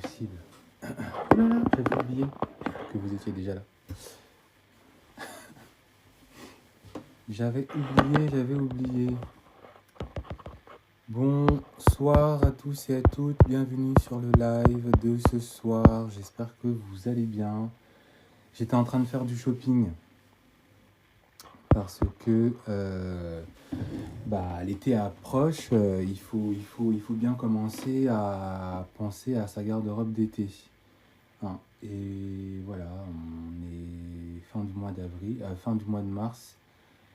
possible. Oh là là, j'avais oublié que vous étiez déjà là. J'avais oublié. Bonsoir à tous et à toutes, bienvenue sur le live de ce soir. J'espère que vous allez bien. J'étais en train de faire du shopping parce que l'été approche. Il faut bien commencer à penser à sa garde-robe d'été. Hein. Et voilà, on est fin du mois d'avril, fin du mois de mars,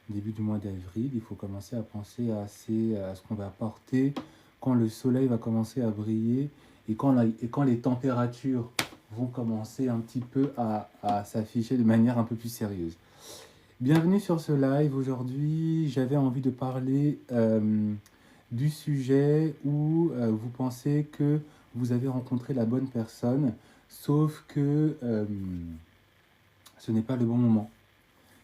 début du mois d'avril. Il faut commencer à penser à ce qu'on va porter quand le soleil va commencer à briller et quand les températures vont commencer un petit peu à s'afficher de manière un peu plus sérieuse. Bienvenue sur ce live. Aujourd'hui, j'avais envie de parler du sujet où vous pensez que vous avez rencontré la bonne personne, sauf que ce n'est pas le bon moment.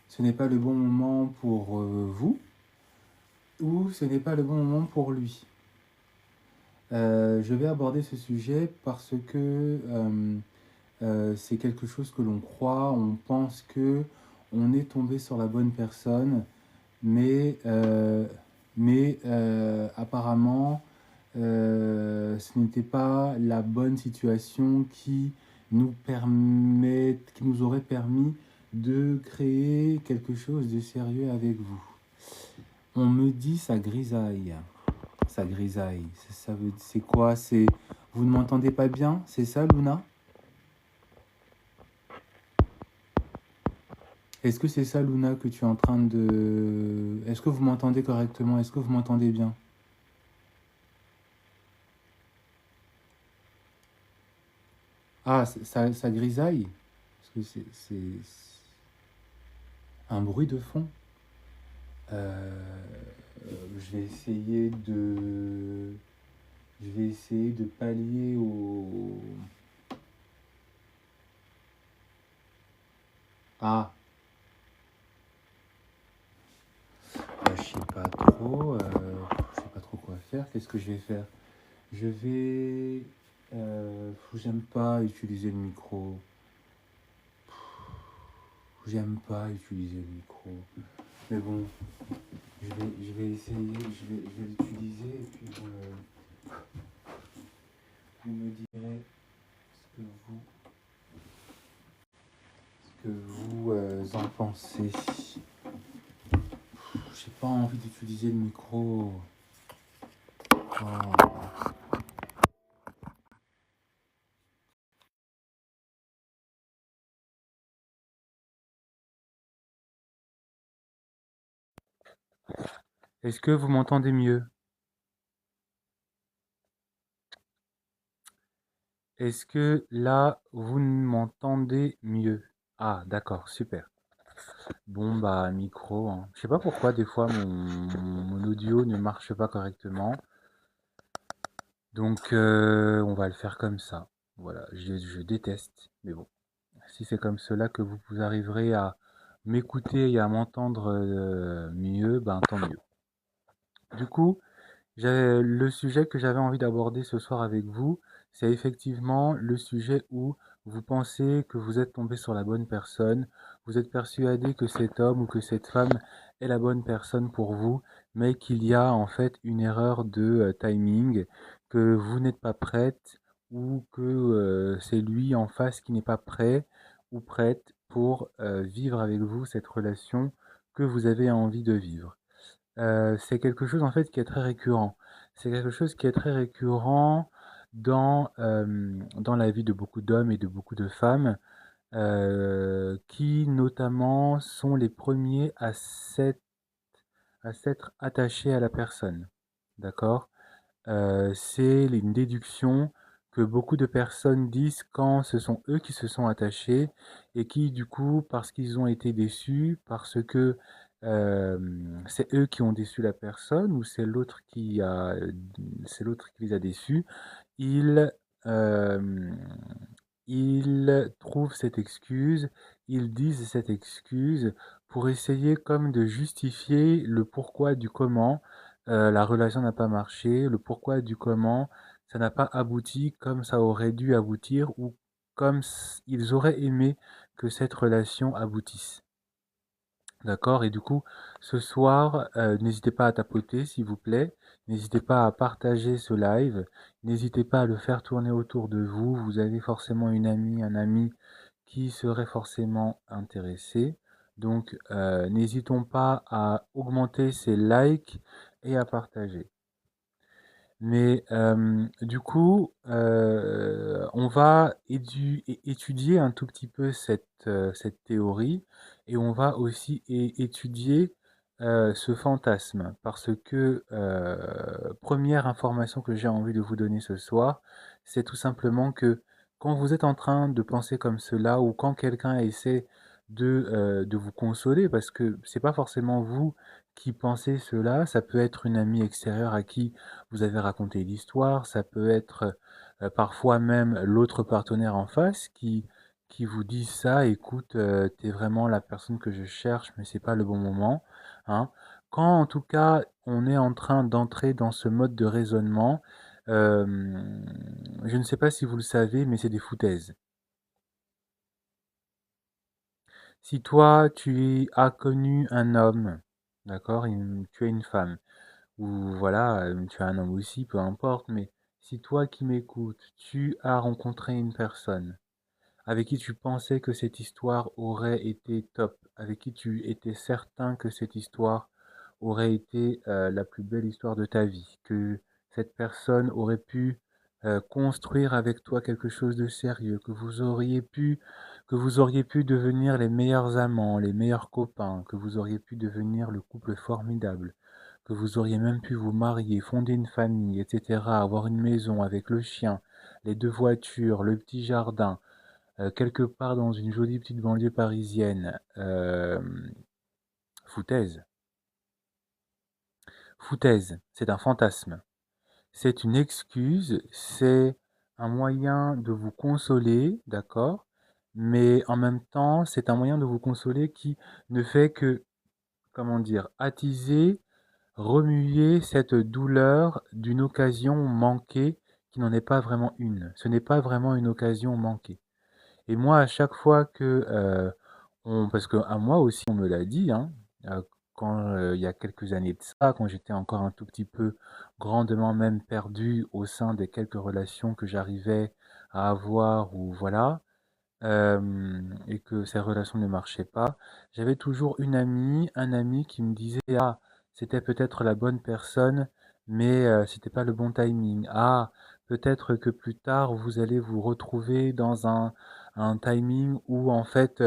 Ce n'est pas le bon moment pour vous, ou ce n'est pas le bon moment pour lui. Je vais aborder ce sujet parce que c'est quelque chose que l'on croit, on pense que on est tombé sur la bonne personne, mais apparemment, ce n'était pas la bonne situation qui nous aurait permis de créer quelque chose de sérieux avec vous. On me dit ça grisaille. Ça grisaille. C'est quoi? Vous ne m'entendez pas bien? C'est ça, Luna? Est-ce que c'est ça, Luna, que tu es en train de... Est-ce que vous m'entendez correctement? Est-ce que vous m'entendez bien? Ah, ça grisaille? Parce que c'est un bruit de fond. Je vais essayer de... Je vais essayer de pallier au... Ah, je sais pas trop. Je sais pas trop quoi faire. Qu'est-ce que je vais faire? Je vais... J'aime pas utiliser le micro. J'aime pas utiliser le micro. Mais bon, je vais essayer, je vais l'utiliser et puis vous me direz ce que vous en pensez. J'ai pas envie d'utiliser le micro. Oh. Est-ce que vous m'entendez mieux? Est-ce que là, vous m'entendez mieux? Ah, d'accord, super. Bon, bah, micro, hein. Je sais pas pourquoi, des fois, mon audio ne marche pas correctement. Donc, on va le faire comme ça. Voilà, je déteste, mais bon. Si c'est comme cela que vous arriverez à m'écouter et à m'entendre mieux, ben tant mieux. Du coup, le sujet que j'avais envie d'aborder ce soir avec vous, c'est effectivement le sujet où vous pensez que vous êtes tombé sur la bonne personne, vous êtes persuadé que cet homme ou que cette femme est la bonne personne pour vous, mais qu'il y a en fait une erreur de timing, que vous n'êtes pas prête ou que c'est lui en face qui n'est pas prêt ou prête pour vivre avec vous cette relation que vous avez envie de vivre. C'est quelque chose en fait qui est très récurrent. C'est quelque chose qui est très récurrent dans la vie de beaucoup d'hommes et de beaucoup de femmes, qui notamment sont les premiers à s'être attachés à la personne. D'accord? C'est une déduction que beaucoup de personnes disent quand ce sont eux qui se sont attachés et qui, du coup, parce qu'ils ont été déçus, parce que c'est eux qui ont déçu la personne ou c'est l'autre qui les a déçus, ils, euh, ils trouvent cette excuse, ils disent cette excuse pour essayer comme de justifier le pourquoi du comment la relation n'a pas marché, le pourquoi du comment ça n'a pas abouti comme ça aurait dû aboutir ou comme ils auraient aimé que cette relation aboutisse. D'accord? Et du coup, ce soir, n'hésitez pas à tapoter, s'il vous plaît. N'hésitez pas à partager ce live. N'hésitez pas à le faire tourner autour de vous. Vous avez forcément une amie, un ami qui serait forcément intéressé. Donc, n'hésitons pas à augmenter ces likes et à partager. Mais du coup, on va étudier un tout petit peu cette théorie et on va aussi étudier ce fantasme parce que première information que j'ai envie de vous donner ce soir, c'est tout simplement que quand vous êtes en train de penser comme cela ou quand quelqu'un essaie de vous consoler, parce que c'est pas forcément vous qui pensez cela, ça peut être une amie extérieure à qui vous avez raconté l'histoire, ça peut être parfois même l'autre partenaire en face qui vous dit ça, écoute, t'es vraiment la personne que je cherche, mais c'est pas le bon moment, hein. Quand en tout cas on est en train d'entrer dans ce mode de raisonnement, euh, je ne sais pas si vous le savez, mais c'est des foutaises. Si toi tu as connu un homme, d'accord, tu es une femme, ou voilà, tu as un homme aussi, peu importe, mais si toi qui m'écoutes, tu as rencontré une personne avec qui tu pensais que cette histoire aurait été top, avec qui tu étais certain que cette histoire aurait été la plus belle histoire de ta vie, que cette personne aurait pu construire avec toi quelque chose de sérieux, que vous auriez pu devenir les meilleurs amants, les meilleurs copains, que vous auriez pu devenir le couple formidable, que vous auriez même pu vous marier, fonder une famille, etc., avoir une maison avec le chien, les deux voitures, le petit jardin, quelque part dans une jolie petite banlieue parisienne. Foutaise. Foutaise, c'est un fantasme. C'est une excuse, c'est un moyen de vous consoler, d'accord? Mais en même temps, c'est un moyen de vous consoler qui ne fait que, comment dire, attiser, remuer cette douleur d'une occasion manquée qui n'en est pas vraiment une. Ce n'est pas vraiment une occasion manquée. Et moi, à chaque fois que parce que à moi aussi, on me l'a dit, hein, quand il y a quelques années de ça, quand j'étais encore un tout petit peu grandement même perdu au sein des quelques relations que j'arrivais à avoir, ou voilà, et que ces relations ne marchaient pas, j'avais toujours une amie, un ami qui me disait, ah, c'était peut-être la bonne personne, mais c'était pas le bon timing. Ah, peut-être que plus tard vous allez vous retrouver dans un timing où en fait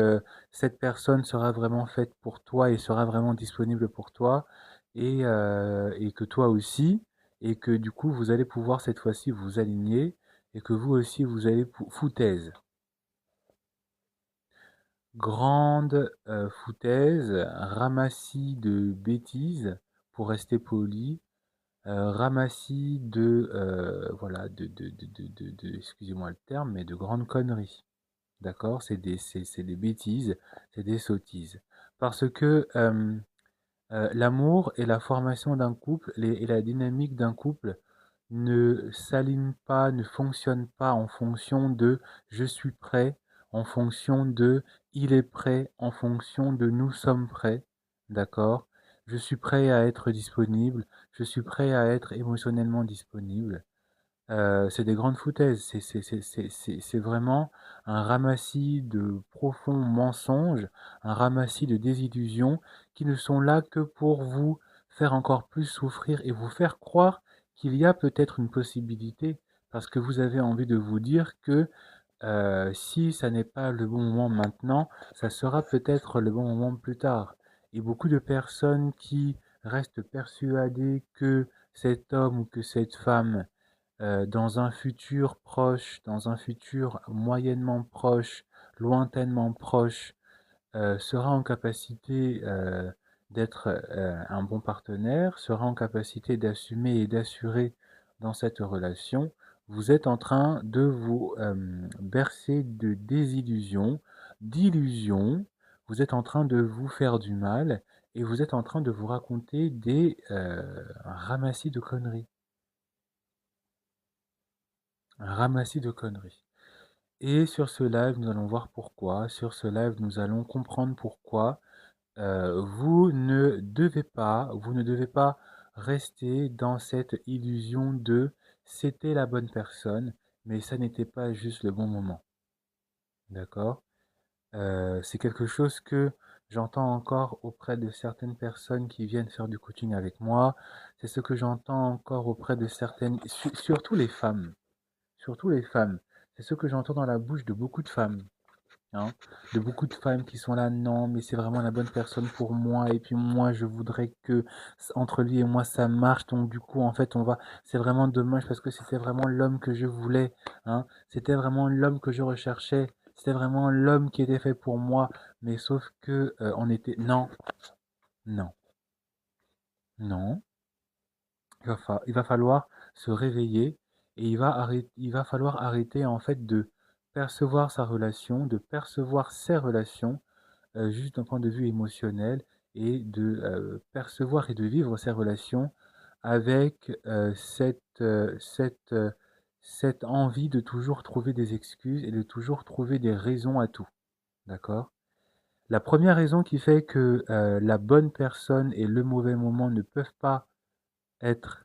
cette personne sera vraiment faite pour toi et sera vraiment disponible pour toi, et que toi aussi, et que du coup vous allez pouvoir cette fois-ci vous aligner, et que vous aussi vous allez foutaise. Grande foutaise, ramassis de bêtises, pour rester poli, ramassis de, voilà, excusez-moi le terme, mais de grandes conneries. D'accord? C'est des bêtises, c'est des sottises. Parce que l'amour et la formation d'un couple et la dynamique d'un couple ne s'alignent pas, ne fonctionnent pas en fonction de je suis prêt, en fonction de il est prêt, en fonction de nous sommes prêts. D'accord? Je suis prêt à être disponible, je suis prêt à être émotionnellement disponible. C'est des grandes foutaises. C'est vraiment un ramassis de profonds mensonges, un ramassis de désillusions qui ne sont là que pour vous faire encore plus souffrir et vous faire croire qu'il y a peut-être une possibilité parce que vous avez envie de vous dire que si ça n'est pas le bon moment maintenant, ça sera peut-être le bon moment plus tard. Et beaucoup de personnes qui restent persuadées que cet homme ou que cette femme dans un futur proche, dans un futur moyennement proche, lointainement proche, sera en capacité d'être un bon partenaire, sera en capacité d'assumer et d'assurer dans cette relation, vous êtes en train de vous bercer de désillusions, d'illusions, vous êtes en train de vous faire du mal et vous êtes en train de vous raconter des ramassis de conneries. Un ramassis de conneries. Et sur ce live, nous allons voir pourquoi. Sur ce live, nous allons comprendre pourquoi vous ne devez pas rester dans cette illusion de c'était la bonne personne, mais ça n'était pas juste le bon moment. D'accord? C'est quelque chose que j'entends encore auprès de certaines personnes qui viennent faire du coaching avec moi. C'est ce que j'entends encore auprès de certaines, surtout les femmes. Surtout les femmes. C'est ce que j'entends dans la bouche de beaucoup de femmes. Hein, de beaucoup de femmes qui sont là, non, mais c'est vraiment la bonne personne pour moi, et puis moi, je voudrais que entre lui et moi, ça marche, donc du coup, en fait, c'est vraiment dommage parce que c'était vraiment l'homme que je voulais, hein, c'était vraiment l'homme que je recherchais, c'était vraiment l'homme qui était fait pour moi, mais sauf que on était, non, non, non, il va falloir se réveiller et il va falloir arrêter en fait de percevoir sa relation, de percevoir ses relations juste d'un point de vue émotionnel et de percevoir et de vivre ses relations avec cette envie de toujours trouver des excuses et de toujours trouver des raisons à tout. D'accord? La première raison qui fait que la bonne personne et le mauvais moment ne peuvent pas être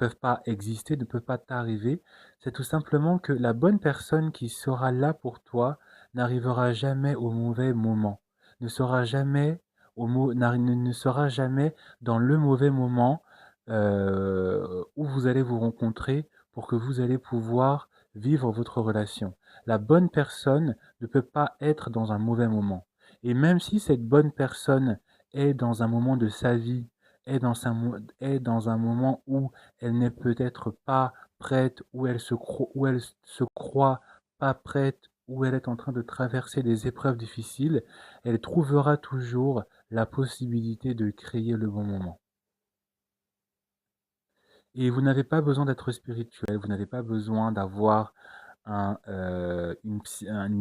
ne peuvent pas exister, ne peuvent pas t'arriver, c'est tout simplement que la bonne personne qui sera là pour toi n'arrivera jamais au mauvais moment, ne sera jamais ne sera jamais dans le mauvais moment où vous allez vous rencontrer pour que vous allez pouvoir vivre votre relation. La bonne personne ne peut pas être dans un mauvais moment. Et même si cette bonne personne est dans un moment de sa vie, est dans un moment où elle n'est peut-être pas prête, où elle se croit pas prête, où elle est en train de traverser des épreuves difficiles, elle trouvera toujours la possibilité de créer le bon moment. Et vous n'avez pas besoin d'être spirituel, vous n'avez pas besoin d'avoir une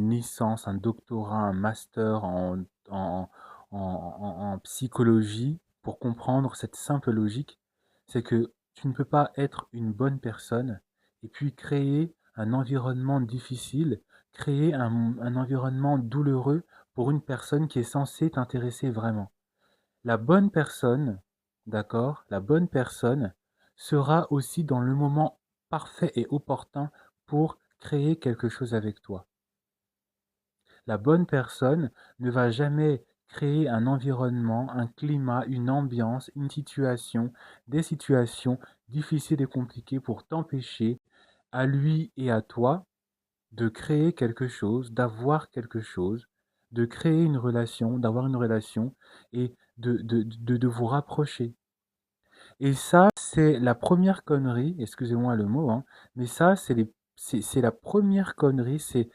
licence, un doctorat, un master en, en psychologie pour comprendre cette simple logique. C'est que tu ne peux pas être une bonne personne et puis créer un environnement difficile, créer un environnement douloureux pour une personne qui est censée t'intéresser vraiment. La bonne personne, d'accord, la bonne personne sera aussi dans le moment parfait et opportun pour créer quelque chose avec toi. La bonne personne ne va jamais créer un environnement, un climat, une ambiance, une situation, des situations difficiles et compliquées pour t'empêcher, à lui et à toi, de créer quelque chose, d'avoir quelque chose, de créer une relation, d'avoir une relation et de vous rapprocher. Et ça, c'est la première connerie, excusez-moi le mot, hein, mais ça, c'est la première connerie, c'est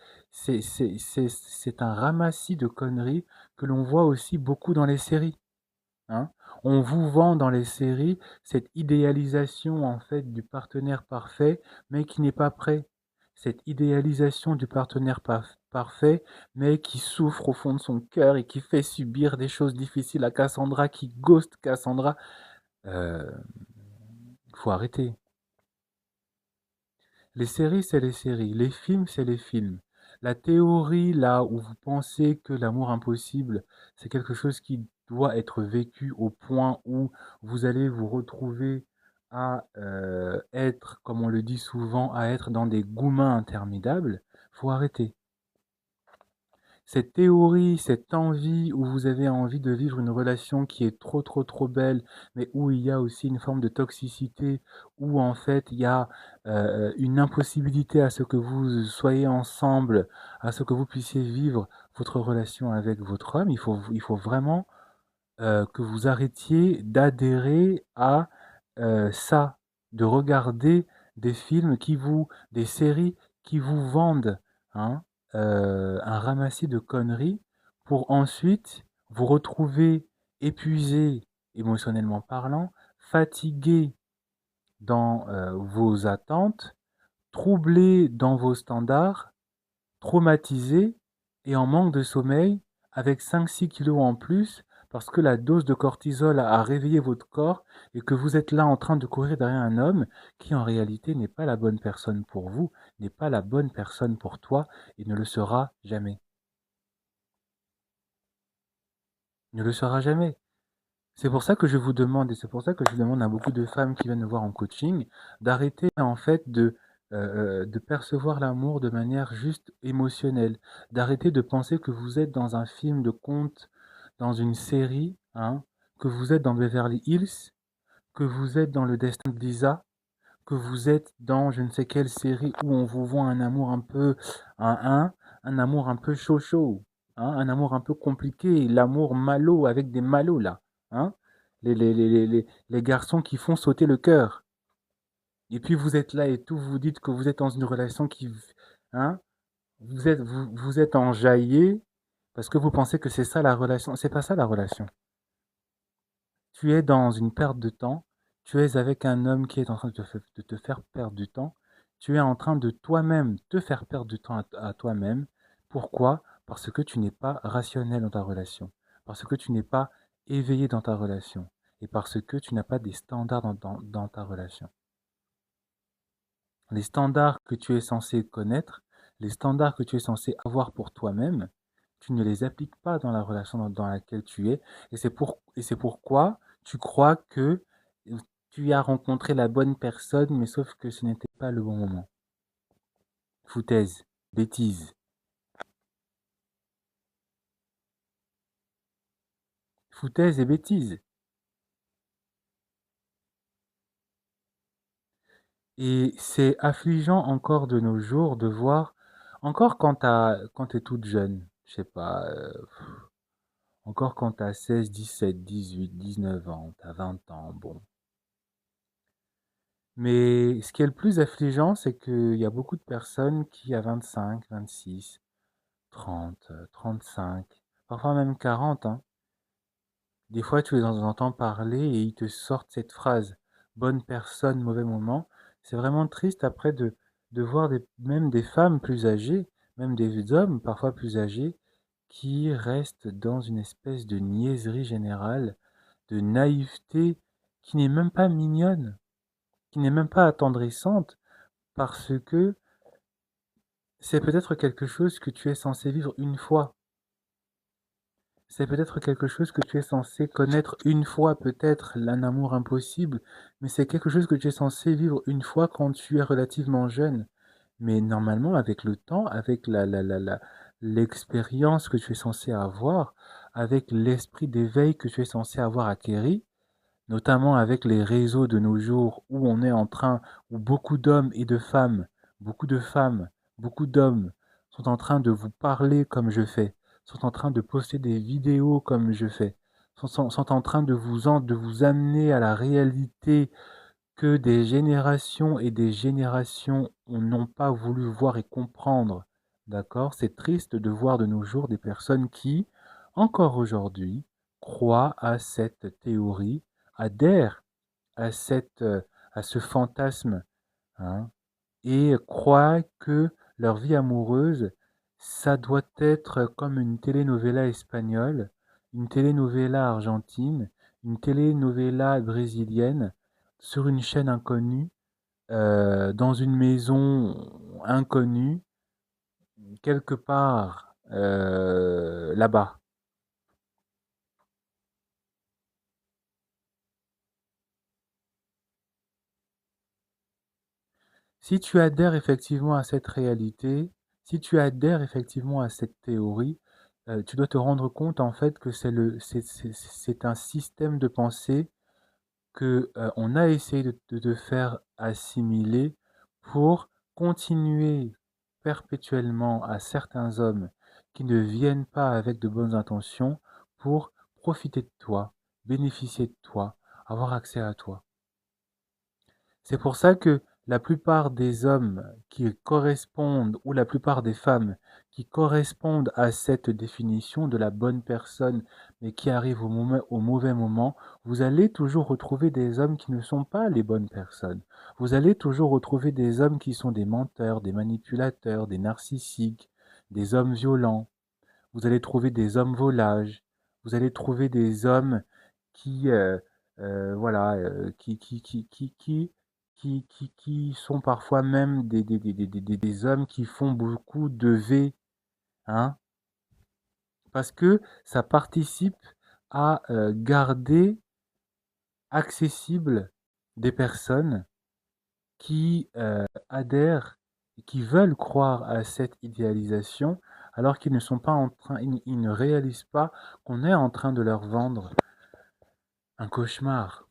un ramassis de conneries que l'on voit aussi beaucoup dans les séries. Hein. On vous vend dans les séries cette idéalisation en fait du partenaire parfait, mais qui n'est pas prêt. Cette idéalisation du partenaire parfait, mais qui souffre au fond de son cœur et qui fait subir des choses difficiles à Cassandra, qui ghost Cassandra. Euh, faut arrêter. Les séries, c'est les séries. Les films, c'est les films. La théorie, là où vous pensez que l'amour impossible, c'est quelque chose qui doit être vécu au point où vous allez vous retrouver à être, comme on le dit souvent, à être dans des goumins interminables, faut arrêter. Cette théorie, cette envie où vous avez envie de vivre une relation qui est trop trop trop belle, mais où il y a aussi une forme de toxicité, où en fait il y a une impossibilité à ce que vous soyez ensemble, à ce que vous puissiez vivre votre relation avec votre homme, il faut vraiment que vous arrêtiez d'adhérer à ça, de regarder des films des séries qui vous vendent hein, un ramassis de conneries pour ensuite vous retrouver épuisé émotionnellement parlant, fatigué dans vos attentes, troublé dans vos standards, traumatisé et en manque de sommeil avec 5-6 kilos en plus parce que la dose de cortisol a réveillé votre corps et que vous êtes là en train de courir derrière un homme qui en réalité n'est pas la bonne personne pour vous, n'est pas la bonne personne pour toi et ne le sera jamais. Ne le sera jamais. C'est pour ça que je vous demande, et c'est pour ça que je demande à beaucoup de femmes qui viennent me voir en coaching, d'arrêter en fait de percevoir l'amour de manière juste émotionnelle, d'arrêter de penser que vous êtes dans un film de conte, dans une série, hein, que vous êtes dans Beverly Hills, que vous êtes dans Le Destin de Lisa, que vous êtes dans je ne sais quelle série où on vous vend un amour un peu un, un, un amour un peu chaud chaud, hein, un amour un peu compliqué, l'amour malo avec des malos là, hein, les garçons qui font sauter le cœur. Et puis vous êtes là et tout, vous dites que vous êtes dans une relation qui, hein, vous êtes enjaillé parce que vous pensez que c'est ça la relation. C'est pas ça la relation. Tu es dans une perte de temps, tu es avec un homme qui est en train de te faire perdre du temps, tu es en train de toi-même te faire perdre du temps à toi-même. Pourquoi? Parce que tu n'es pas rationnel dans ta relation, parce que tu n'es pas éveillé dans ta relation, et parce que tu n'as pas des standards dans ta relation. Les standards que tu es censé connaître, les standards que tu es censé avoir pour toi-même, tu ne les appliques pas dans la relation dans laquelle tu es. Et c'est pourquoi tu crois que tu as rencontré la bonne personne, mais sauf que ce n'était pas le bon moment. Foutaise, bêtise, foutaise et bêtise. Et c'est affligeant encore de nos jours de voir, encore quand t'es toute jeune, je sais pas, encore quand t'as 16, 17, 18, 19 ans, t'as 20 ans, bon. Mais ce qui est le plus affligeant, c'est qu'il y a beaucoup de personnes qui, à 25, 26, 30, 35, parfois même 40, hein, des fois tu les entends parler et ils te sortent cette phrase, bonne personne, mauvais moment. C'est vraiment triste après de voir même des femmes plus âgées, même des hommes parfois plus âgés, qui restent dans une espèce de niaiserie générale, de naïveté qui n'est même pas mignonne, qui n'est même pas attendrissante, parce que c'est peut-être quelque chose que tu es censé vivre une fois. C'est peut-être quelque chose que tu es censé connaître une fois, peut-être un amour impossible, mais c'est quelque chose que tu es censé vivre une fois quand tu es relativement jeune. Mais normalement, avec le temps, avec l'expérience que tu es censé avoir, avec l'esprit d'éveil que tu es censé avoir acquéri, notamment avec les réseaux de nos jours où on est en train, où beaucoup de femmes, beaucoup d'hommes sont en train de vous parler comme je fais, sont en train de poster des vidéos comme je fais, sont en train de vous amener à la réalité que des générations et des générations n'ont pas voulu voir et comprendre. D'accord? C'est triste de voir de nos jours des personnes qui, encore aujourd'hui, croient à cette théorie, adhèrent à à ce fantasme, hein, et croient que leur vie amoureuse, ça doit être comme une telenovela espagnole, une telenovela argentine, une telenovela brésilienne, sur une chaîne inconnue, dans une maison inconnue, quelque part là-bas. Si tu adhères effectivement à cette réalité, si tu adhères effectivement à cette théorie, tu dois te rendre compte en fait que c'est un système de pensée que on a essayé de te faire assimiler pour continuer perpétuellement à certains hommes qui ne viennent pas avec de bonnes intentions pour profiter de toi, bénéficier de toi, avoir accès à toi. C'est pour ça que la plupart des hommes qui correspondent, ou la plupart des femmes qui correspondent à cette définition de la bonne personne, mais qui arrivent au mauvais moment, vous allez toujours retrouver des hommes qui ne sont pas les bonnes personnes. Vous allez toujours retrouver des hommes qui sont des menteurs, des manipulateurs, des narcissiques, des hommes violents. Vous allez trouver des hommes volages. Vous allez trouver des hommes qui, voilà, qui sont parfois même des hommes qui font beaucoup de V, hein, parce que ça participe à garder accessible des personnes qui adhèrent, qui veulent croire à cette idéalisation, alors qu'ils ne sont pas en train, ils ne réalisent pas qu'on est en train de leur vendre un cauchemar,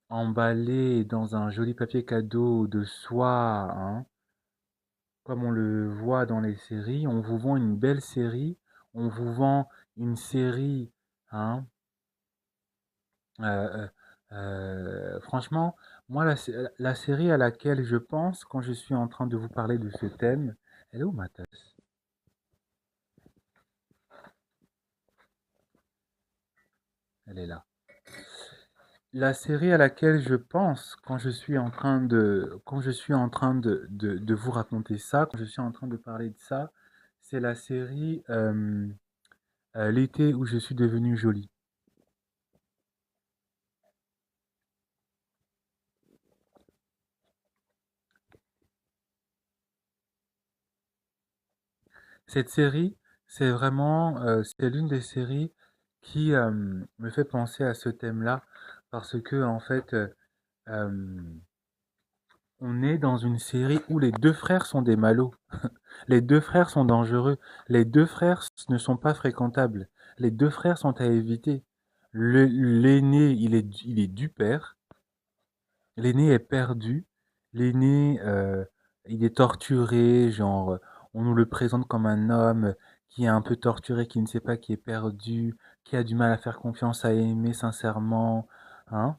emballé dans un joli papier cadeau de soie, hein, comme on le voit dans les séries. On vous vend une belle série, on vous vend une série, hein. euh, Franchement, moi, la série à laquelle je pense quand je suis en train de vous parler de ce thème, elle est où ma tasse? Elle est là. La série à laquelle je pense quand je suis en train de vous raconter ça, quand je suis en train de parler de ça, c'est la série L'été où je suis devenue jolie. Cette série, c'est vraiment, c'est l'une des séries qui me fait penser à ce thème-là parce que en fait, euh, on est dans une série où les deux frères sont des malauds. Les deux frères sont dangereux. Les deux frères ne sont pas fréquentables. Les deux frères sont à éviter. L'aîné, il est du père. L'aîné est perdu. L'aîné, il est torturé. Genre, on nous le présente comme un homme qui est un peu torturé, qui ne sait pas, qui est perdu, qui a du mal à faire confiance, à aimer sincèrement. Hein?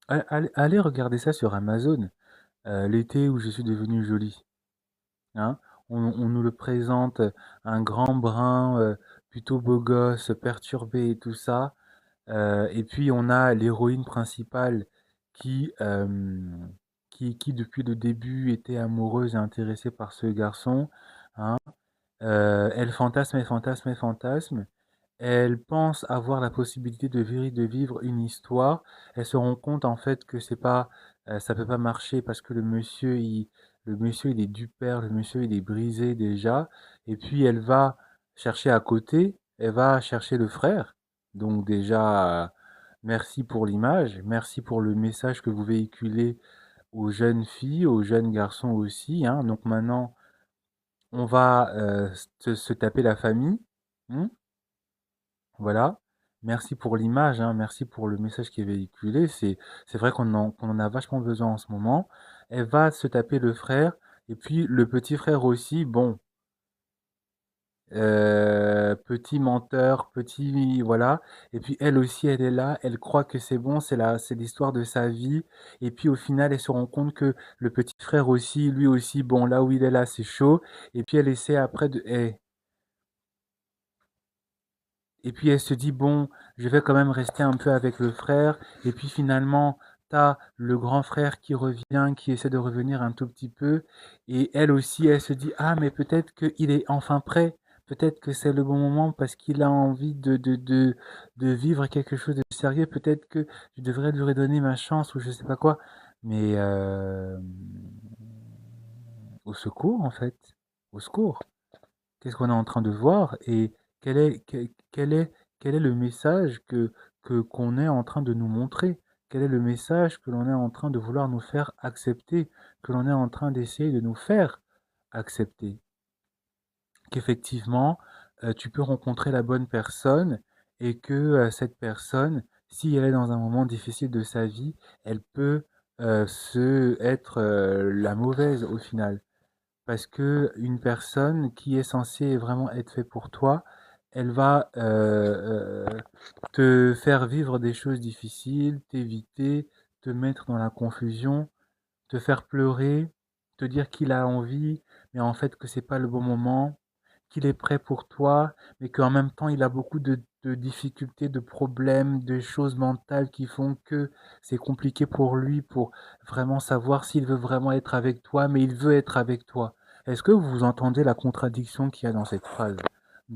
Allez regarder ça sur Amazon. L'été où je suis devenue jolie. Hein. On nous le présente, un grand brun, plutôt beau gosse, perturbé et tout ça. Et puis on a l'héroïne principale qui, qui depuis le début était amoureuse et intéressée par ce garçon. Hein. Elle fantasme, elle fantasme, elle fantasme. Elle pense avoir la possibilité de vivre une histoire. Elle se rend compte en fait que c'est pas, ça peut pas marcher parce que le monsieur il est du père, le monsieur il est brisé déjà. Et puis elle va chercher à côté, elle va chercher le frère. Donc déjà, merci pour l'image, merci pour le message que vous véhiculez aux jeunes filles, aux jeunes garçons aussi. Hein. Donc maintenant, on va se taper la famille. Hein. Voilà. Merci pour l'image, hein, merci pour le message qui est véhiculé. C'est vrai qu'on en a vachement besoin en ce moment. Elle va se taper le frère, et puis le petit frère aussi, bon, petit menteur, petit, voilà. Et puis elle aussi, elle est là, elle croit que c'est bon, c'est l'histoire de sa vie. Et puis au final, elle se rend compte que le petit frère aussi, lui aussi, bon, là où il est là, c'est chaud. Et puis elle essaie après de, et puis elle se dit, bon, je vais quand même rester un peu avec le frère. Et puis finalement, t'as le grand frère qui revient, qui essaie de revenir un tout petit peu. Et elle aussi, elle se dit, ah, mais peut-être qu'il est enfin prêt. Peut-être que c'est le bon moment parce qu'il a envie de vivre quelque chose de sérieux. Peut-être que je devrais lui redonner ma chance ou je sais pas quoi. Mais au secours, en fait. Au secours. Qu'est-ce qu'on est en train de voir et quel est, quel est le message qu'on est en train de nous montrer? Quel est le message que l'on est en train de vouloir nous faire accepter, que l'on est en train d'essayer de nous faire accepter? Qu'effectivement, tu peux rencontrer la bonne personne et que cette personne, si elle est dans un moment difficile de sa vie, elle peut être la mauvaise au final. Parce que une personne qui est censée vraiment être faite pour toi, elle va te faire vivre des choses difficiles, t'éviter, te mettre dans la confusion, te faire pleurer, te dire qu'il a envie, mais en fait que c'est pas le bon moment, qu'il est prêt pour toi, mais qu'en même temps il a beaucoup de difficultés, de problèmes, de choses mentales qui font que c'est compliqué pour lui pour vraiment savoir s'il veut vraiment être avec toi, mais il veut être avec toi. Est-ce que vous entendez la contradiction qu'il y a dans cette phrase?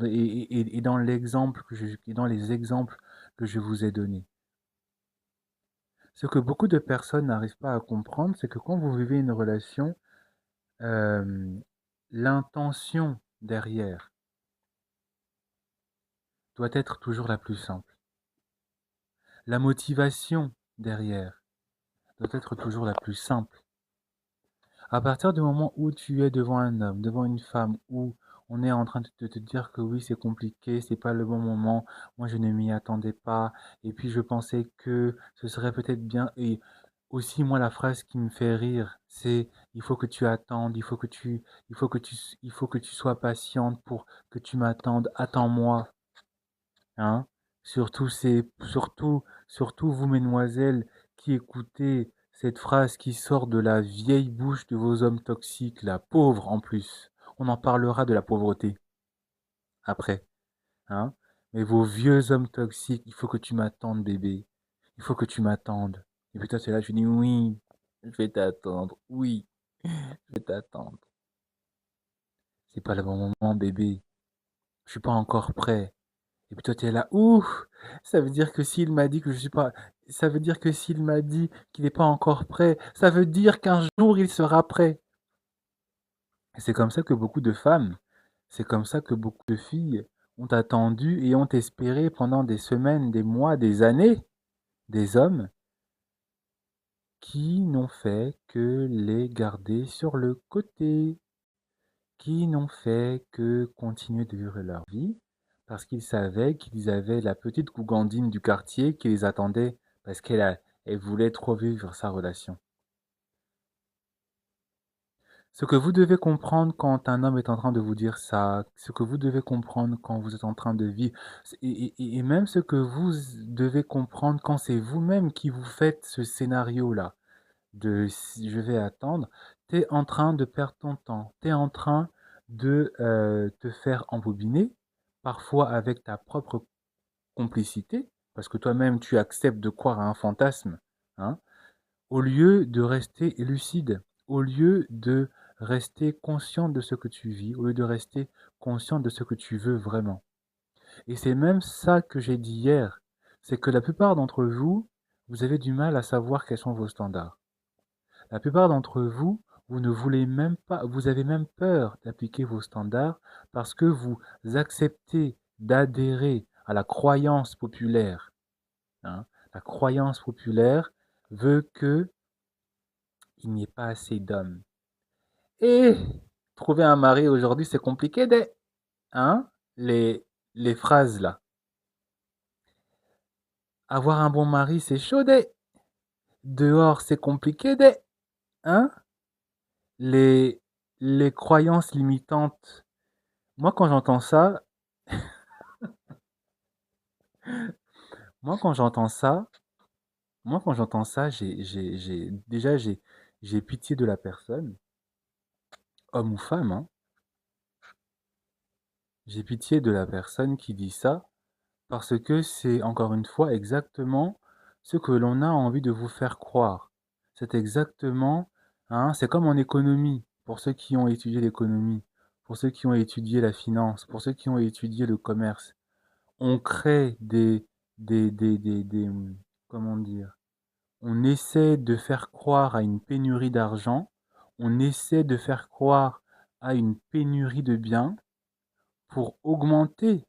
et dans les exemples que je vous ai donnés. Ce que beaucoup de personnes n'arrivent pas à comprendre, c'est que quand vous vivez une relation, euh, l'intention derrière doit être toujours la plus simple. La motivation derrière doit être toujours la plus simple. À partir du moment où tu es devant un homme, devant une femme, où on est en train de te dire que oui, c'est compliqué, c'est pas le bon moment, moi je ne m'y attendais pas, et puis je pensais que ce serait peut-être bien, et aussi moi la phrase qui me fait rire, c'est il faut que tu attendes, il faut que tu sois patiente pour que tu m'attendes, attends-moi, hein. Surtout vous, mesdemoiselles, qui écoutez cette phrase qui sort de la vieille bouche de vos hommes toxiques, la pauvre en plus. On en parlera de la pauvreté après, hein. Mais vos vieux hommes toxiques, il faut que tu m'attendes, bébé. Il faut que tu m'attendes. Et puis toi, c'est là, je dis oui, je vais t'attendre. Oui, je vais t'attendre. C'est pas le bon moment, bébé. Je suis pas encore prêt. Et puis toi, tu es là, ouh, ça veut dire que s'il m'a dit que je suis pas, ça veut dire que s'il m'a dit qu'il n'est pas encore prêt, ça veut dire qu'un jour il sera prêt. Et c'est comme ça que beaucoup de femmes, c'est comme ça que beaucoup de filles ont attendu et ont espéré pendant des semaines, des mois, des années, des hommes qui n'ont fait que les garder sur le côté, qui n'ont fait que continuer de vivre leur vie parce qu'ils savaient qu'ils avaient la petite gougandine du quartier qui les attendait parce elle voulait trop vivre sa relation. Ce que vous devez comprendre quand un homme est en train de vous dire ça, ce que vous devez comprendre quand vous êtes en train de vivre, et même ce que vous devez comprendre quand c'est vous-même qui vous faites ce scénario-là, de si je vais attendre, tu es en train de perdre ton temps, tu es en train de te faire embobiner, parfois avec ta propre complicité, parce que toi-même tu acceptes de croire à un fantasme, hein, au lieu de rester lucide, au lieu de rester conscient de ce que tu vis, au lieu de rester conscient de ce que tu veux vraiment. Et c'est même ça que j'ai dit hier, c'est que la plupart d'entre vous, vous avez du mal à savoir quels sont vos standards. La plupart d'entre vous, vous ne voulez même pas, vous avez même peur d'appliquer vos standards parce que vous acceptez d'adhérer à la croyance populaire, hein. La croyance populaire veut que il n'y ait pas assez d'hommes. Et trouver un mari aujourd'hui, c'est compliqué des, hein, les phrases là. Avoir un bon mari, c'est chaud des. Dehors, c'est compliqué des, hein. Les, les croyances limitantes. Moi, quand j'entends ça, moi, quand j'entends ça, quand j'entends ça, déjà, j'ai pitié de la personne, homme ou femme, hein. J'ai pitié de la personne qui dit ça parce que c'est encore une fois exactement ce que l'on a envie de vous faire croire. C'est exactement, hein, c'est comme en économie, pour ceux qui ont étudié l'économie, pour ceux qui ont étudié la finance, pour ceux qui ont étudié le commerce. On crée comment dire, on essaie de faire croire à une pénurie d'argent, on essaie de faire croire à une pénurie de biens pour augmenter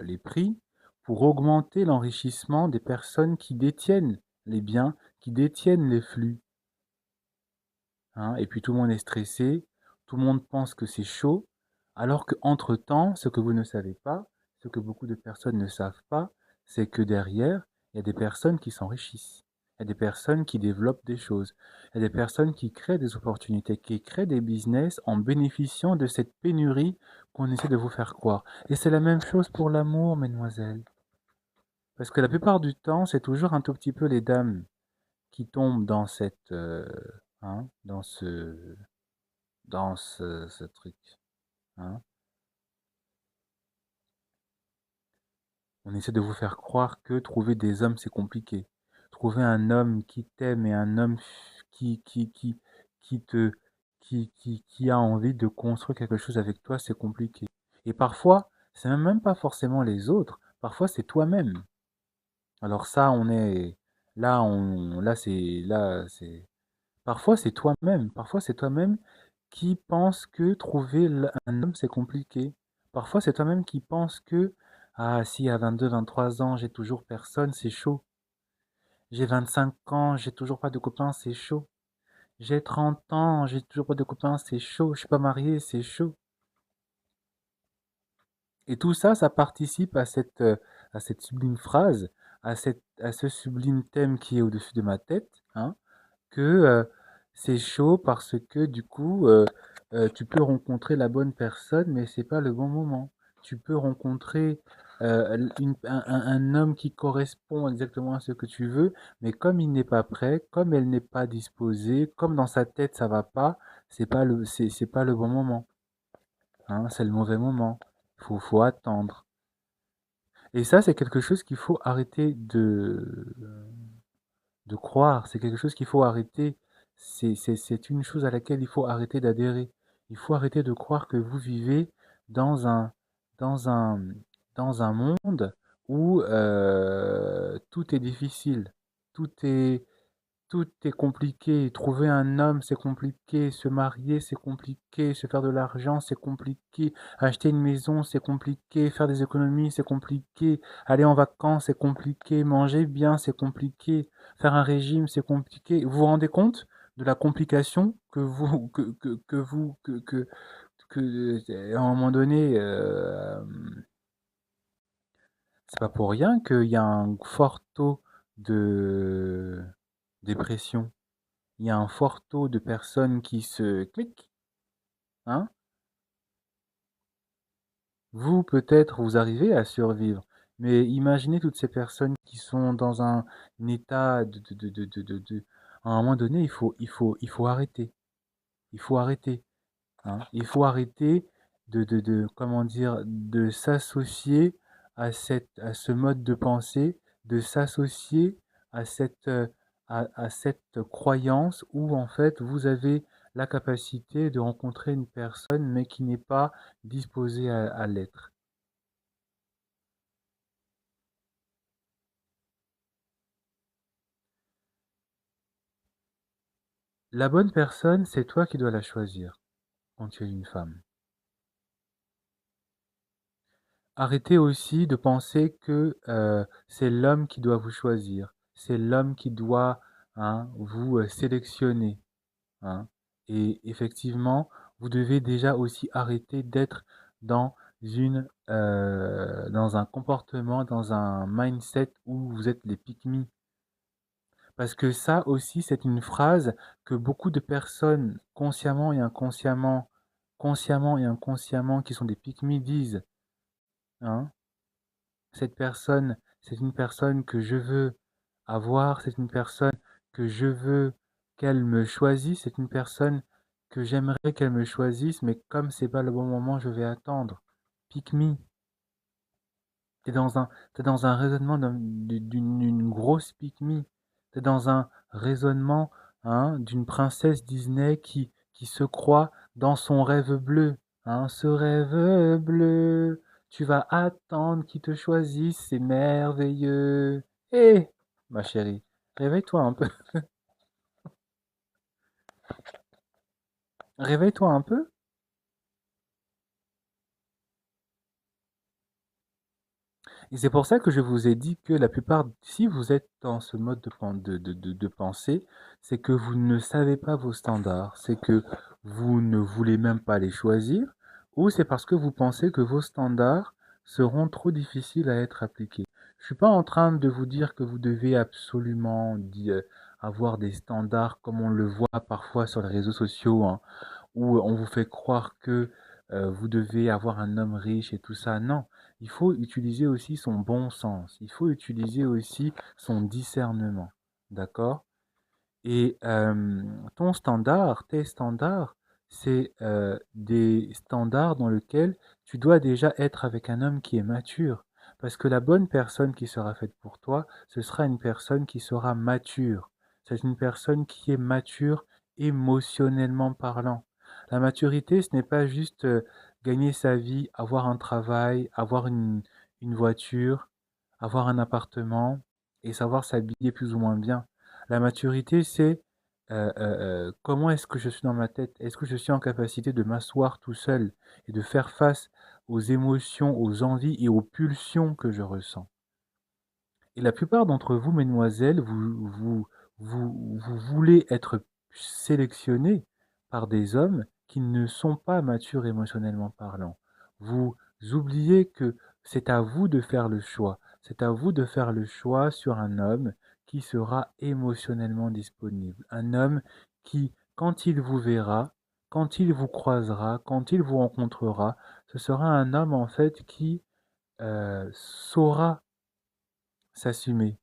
les prix, pour augmenter l'enrichissement des personnes qui détiennent les biens, qui détiennent les flux, hein. Et puis tout le monde est stressé, tout le monde pense que c'est chaud, alors qu'entre-temps, ce que vous ne savez pas, ce que beaucoup de personnes ne savent pas, c'est que derrière, il y a des personnes qui s'enrichissent. Il y a des personnes qui développent des choses. Il y a des personnes qui créent des opportunités, qui créent des business en bénéficiant de cette pénurie qu'on essaie de vous faire croire. Et c'est la même chose pour l'amour, mesdemoiselles. Parce que la plupart du temps, c'est toujours un tout petit peu les dames qui tombent dans cette, hein, ce truc, hein. On essaie de vous faire croire que trouver des hommes, c'est compliqué. Trouver un homme qui t'aime et un homme qui, qui, qui, qui te, qui a envie de construire quelque chose avec toi, c'est compliqué. Et parfois, c'est même pas forcément les autres, parfois c'est toi-même. Alors ça, là, c'est, parfois c'est toi-même qui pense que trouver un homme, c'est compliqué. Parfois, c'est toi-même qui pense que, ah, si à 22, 23 ans, j'ai toujours personne, c'est chaud. J'ai 25 ans, j'ai toujours pas de copain, c'est chaud. J'ai 30 ans, j'ai toujours pas de copain, c'est chaud. Je suis pas marié, c'est chaud. Et tout ça, ça participe à cette sublime phrase, à ce sublime thème qui est au-dessus de ma tête, hein, que c'est chaud parce que du coup, tu peux rencontrer la bonne personne, mais c'est pas le bon moment. Tu peux rencontrer un homme qui correspond exactement à ce que tu veux, mais comme il n'est pas prêt, comme elle n'est pas disposée, comme dans sa tête ça va pas, c'est pas le bon moment. Hein, c'est le mauvais moment. Faut attendre. Et ça, c'est quelque chose qu'il faut arrêter de croire, c'est quelque chose qu'il faut arrêter, c'est une chose à laquelle il faut arrêter d'adhérer. Il faut arrêter de croire que vous vivez dans dans un, dans un monde où tout est difficile, tout est, tout est compliqué. Trouver un homme, c'est compliqué. Se marier, c'est compliqué. Se faire de l'argent, c'est compliqué. Acheter une maison, c'est compliqué. Faire des économies, c'est compliqué. Aller en vacances, c'est compliqué. Manger bien, c'est compliqué. Faire un régime, c'est compliqué. Vous vous rendez compte de la complication à un moment donné, c'est pas pour rien qu'il y a un fort taux de dépression. Il y a un fort taux de personnes qui se cliquent, hein. Vous, peut-être, vous arrivez à survivre, mais imaginez toutes ces personnes qui sont dans un état à un moment donné, il faut arrêter. Il faut arrêter, hein. Il faut arrêter comment dire, de s'associer à ce mode de pensée, de s'associer à à cette croyance où, en fait, vous avez la capacité de rencontrer une personne, mais qui n'est pas disposée à l'être. La bonne personne, c'est toi qui dois la choisir quand tu es une femme. Arrêtez aussi de penser que c'est l'homme qui doit vous choisir, c'est l'homme qui doit, hein, vous sélectionner, hein. Et effectivement, vous devez déjà aussi arrêter d'être dans dans un comportement, dans un mindset où vous êtes les pick me. Parce que ça aussi, c'est une phrase que beaucoup de personnes, consciemment et inconsciemment, qui sont des pick me disent, hein. Cette personne, c'est une personne que je veux avoir, c'est une personne que je veux qu'elle me choisisse, c'est une personne que j'aimerais qu'elle me choisisse, mais comme c'est pas le bon moment, je vais attendre. Pick me. T'es dans un raisonnement d'une grosse pick me. T'es dans un raisonnement, hein, d'une princesse Disney qui se croit dans son rêve bleu. Hein, ce rêve bleu, tu vas attendre qu'il te choisisse, c'est merveilleux. Hé, ma chérie, réveille-toi un peu. Réveille-toi un peu. Et c'est pour ça que je vous ai dit que la plupart, si vous êtes dans ce mode de pensée, c'est que vous ne savez pas vos standards, c'est que vous ne voulez même pas les choisir, ou c'est parce que vous pensez que vos standards seront trop difficiles à être appliqués. Je suis pas en train de vous dire que vous devez absolument avoir des standards comme on le voit parfois sur les réseaux sociaux, hein, où on vous fait croire que vous devez avoir un homme riche et tout ça. Non, il faut utiliser aussi son bon sens. Il faut utiliser aussi son discernement. D'accord? Et ton standard, tes standards, c'est des standards dans lesquels tu dois déjà être avec un homme qui est mature. Parce que la bonne personne qui sera faite pour toi, ce sera une personne qui sera mature. C'est une personne qui est mature émotionnellement parlant. La maturité, ce n'est pas juste gagner sa vie, avoir un travail, avoir une voiture, avoir un appartement et savoir s'habiller plus ou moins bien. La maturité, c'est comment est-ce que je suis dans ma tête? Est-ce que je suis en capacité de m'asseoir tout seul et de faire face aux émotions, aux envies et aux pulsions que je ressens? Et la plupart d'entre vous, mesdemoiselles, vous voulez être sélectionnées par des hommes qui ne sont pas matures émotionnellement parlant. Vous oubliez que c'est à vous de faire le choix. C'est à vous de faire le choix sur un homme qui sera émotionnellement disponible. Un homme qui, quand il vous verra, quand il vous croisera, quand il vous rencontrera, ce sera un homme en fait qui saura s'assumer.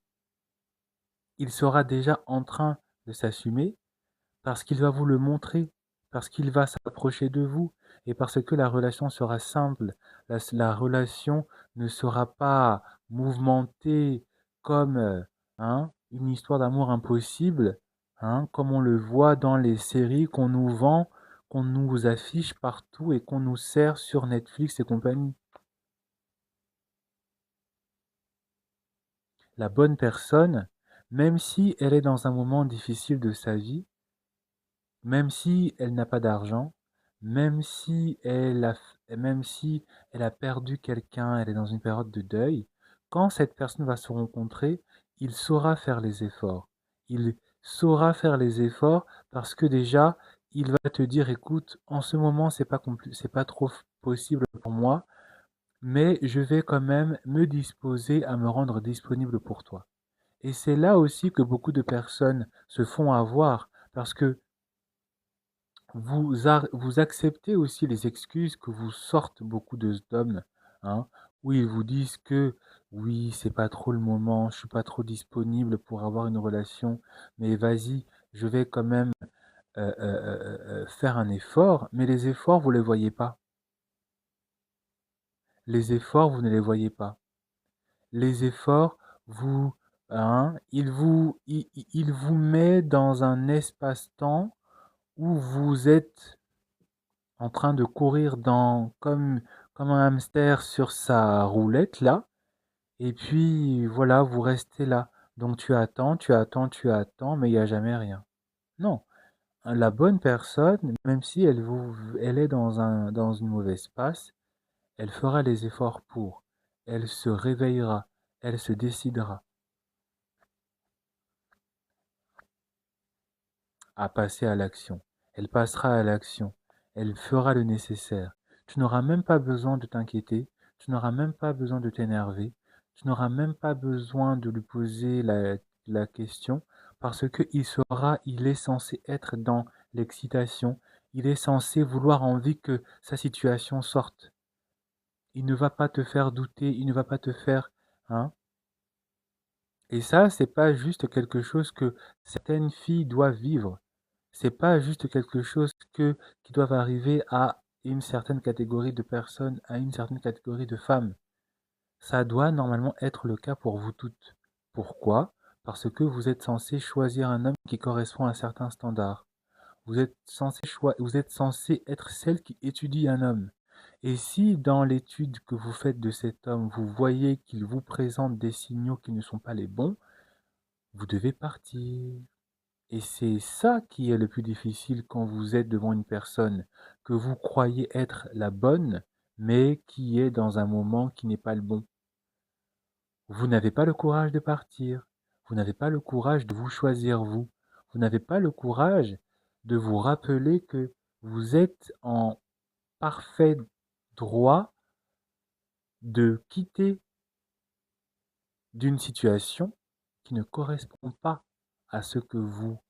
Il sera déjà en train de s'assumer parce qu'il va vous le montrer, parce qu'il va s'approcher de vous et parce que la relation sera simple. La relation ne sera pas mouvementée comme une histoire d'amour impossible, comme on le voit dans les séries qu'on nous vend, qu'on nous affiche partout et qu'on nous sert sur Netflix et compagnie. La bonne personne, même si elle est dans un moment difficile de sa vie, même si elle n'a pas d'argent, même si même si elle a perdu quelqu'un, elle est dans une période de deuil, quand cette personne va se rencontrer, il saura faire les efforts. Il saura faire les efforts parce que déjà, il va te dire, écoute, en ce moment, c'est pas trop possible pour moi, mais je vais quand même me disposer à me rendre disponible pour toi. Et c'est là aussi que beaucoup de personnes se font avoir parce que vous acceptez aussi les excuses que vous sortent beaucoup d'hommes, hein, où ils vous disent que oui, c'est pas trop le moment, je suis pas trop disponible pour avoir une relation, mais vas-y, je vais quand même faire un effort, mais les efforts, vous les voyez pas. Les efforts, vous ne les voyez pas. Les efforts, vous, il vous met dans un espace-temps où vous êtes en train de courir comme un hamster sur sa roulette là, et puis voilà, vous restez là. Donc tu attends, tu attends, tu attends, mais il n'y a jamais rien. Non, la bonne personne, même si elle est dans une mauvaise passe, elle fera les efforts pour. Elle se réveillera, elle se décidera à passer à l'action. Elle passera à l'action. Elle fera le nécessaire. Tu n'auras même pas besoin de t'inquiéter. Tu n'auras même pas besoin de t'énerver. Tu n'auras même pas besoin de lui poser la question parce que il est censé être dans l'excitation. Il est censé vouloir envie que sa situation sorte. Il ne va pas te faire douter. Il ne va pas te faire, hein. Et ça, c'est pas juste quelque chose que certaines filles doivent vivre. C'est pas juste quelque chose qui doivent arriver à une certaine catégorie de personnes, à une certaine catégorie de femmes. Ça doit normalement être le cas pour vous toutes. Pourquoi? Parce que vous êtes censé choisir un homme qui correspond à certains standards. Vous êtes censé être celle qui étudie un homme. Et si dans l'étude que vous faites de cet homme, vous voyez qu'il vous présente des signaux qui ne sont pas les bons, vous devez partir. Et c'est ça qui est le plus difficile quand vous êtes devant une personne que vous croyez être la bonne, mais qui est dans un moment qui n'est pas le bon. Vous n'avez pas le courage de partir. Vous n'avez pas le courage de vous choisir vous. Vous n'avez pas le courage de vous rappeler que vous êtes en parfait droit de quitter d'une situation qui ne correspond pas à ce que vous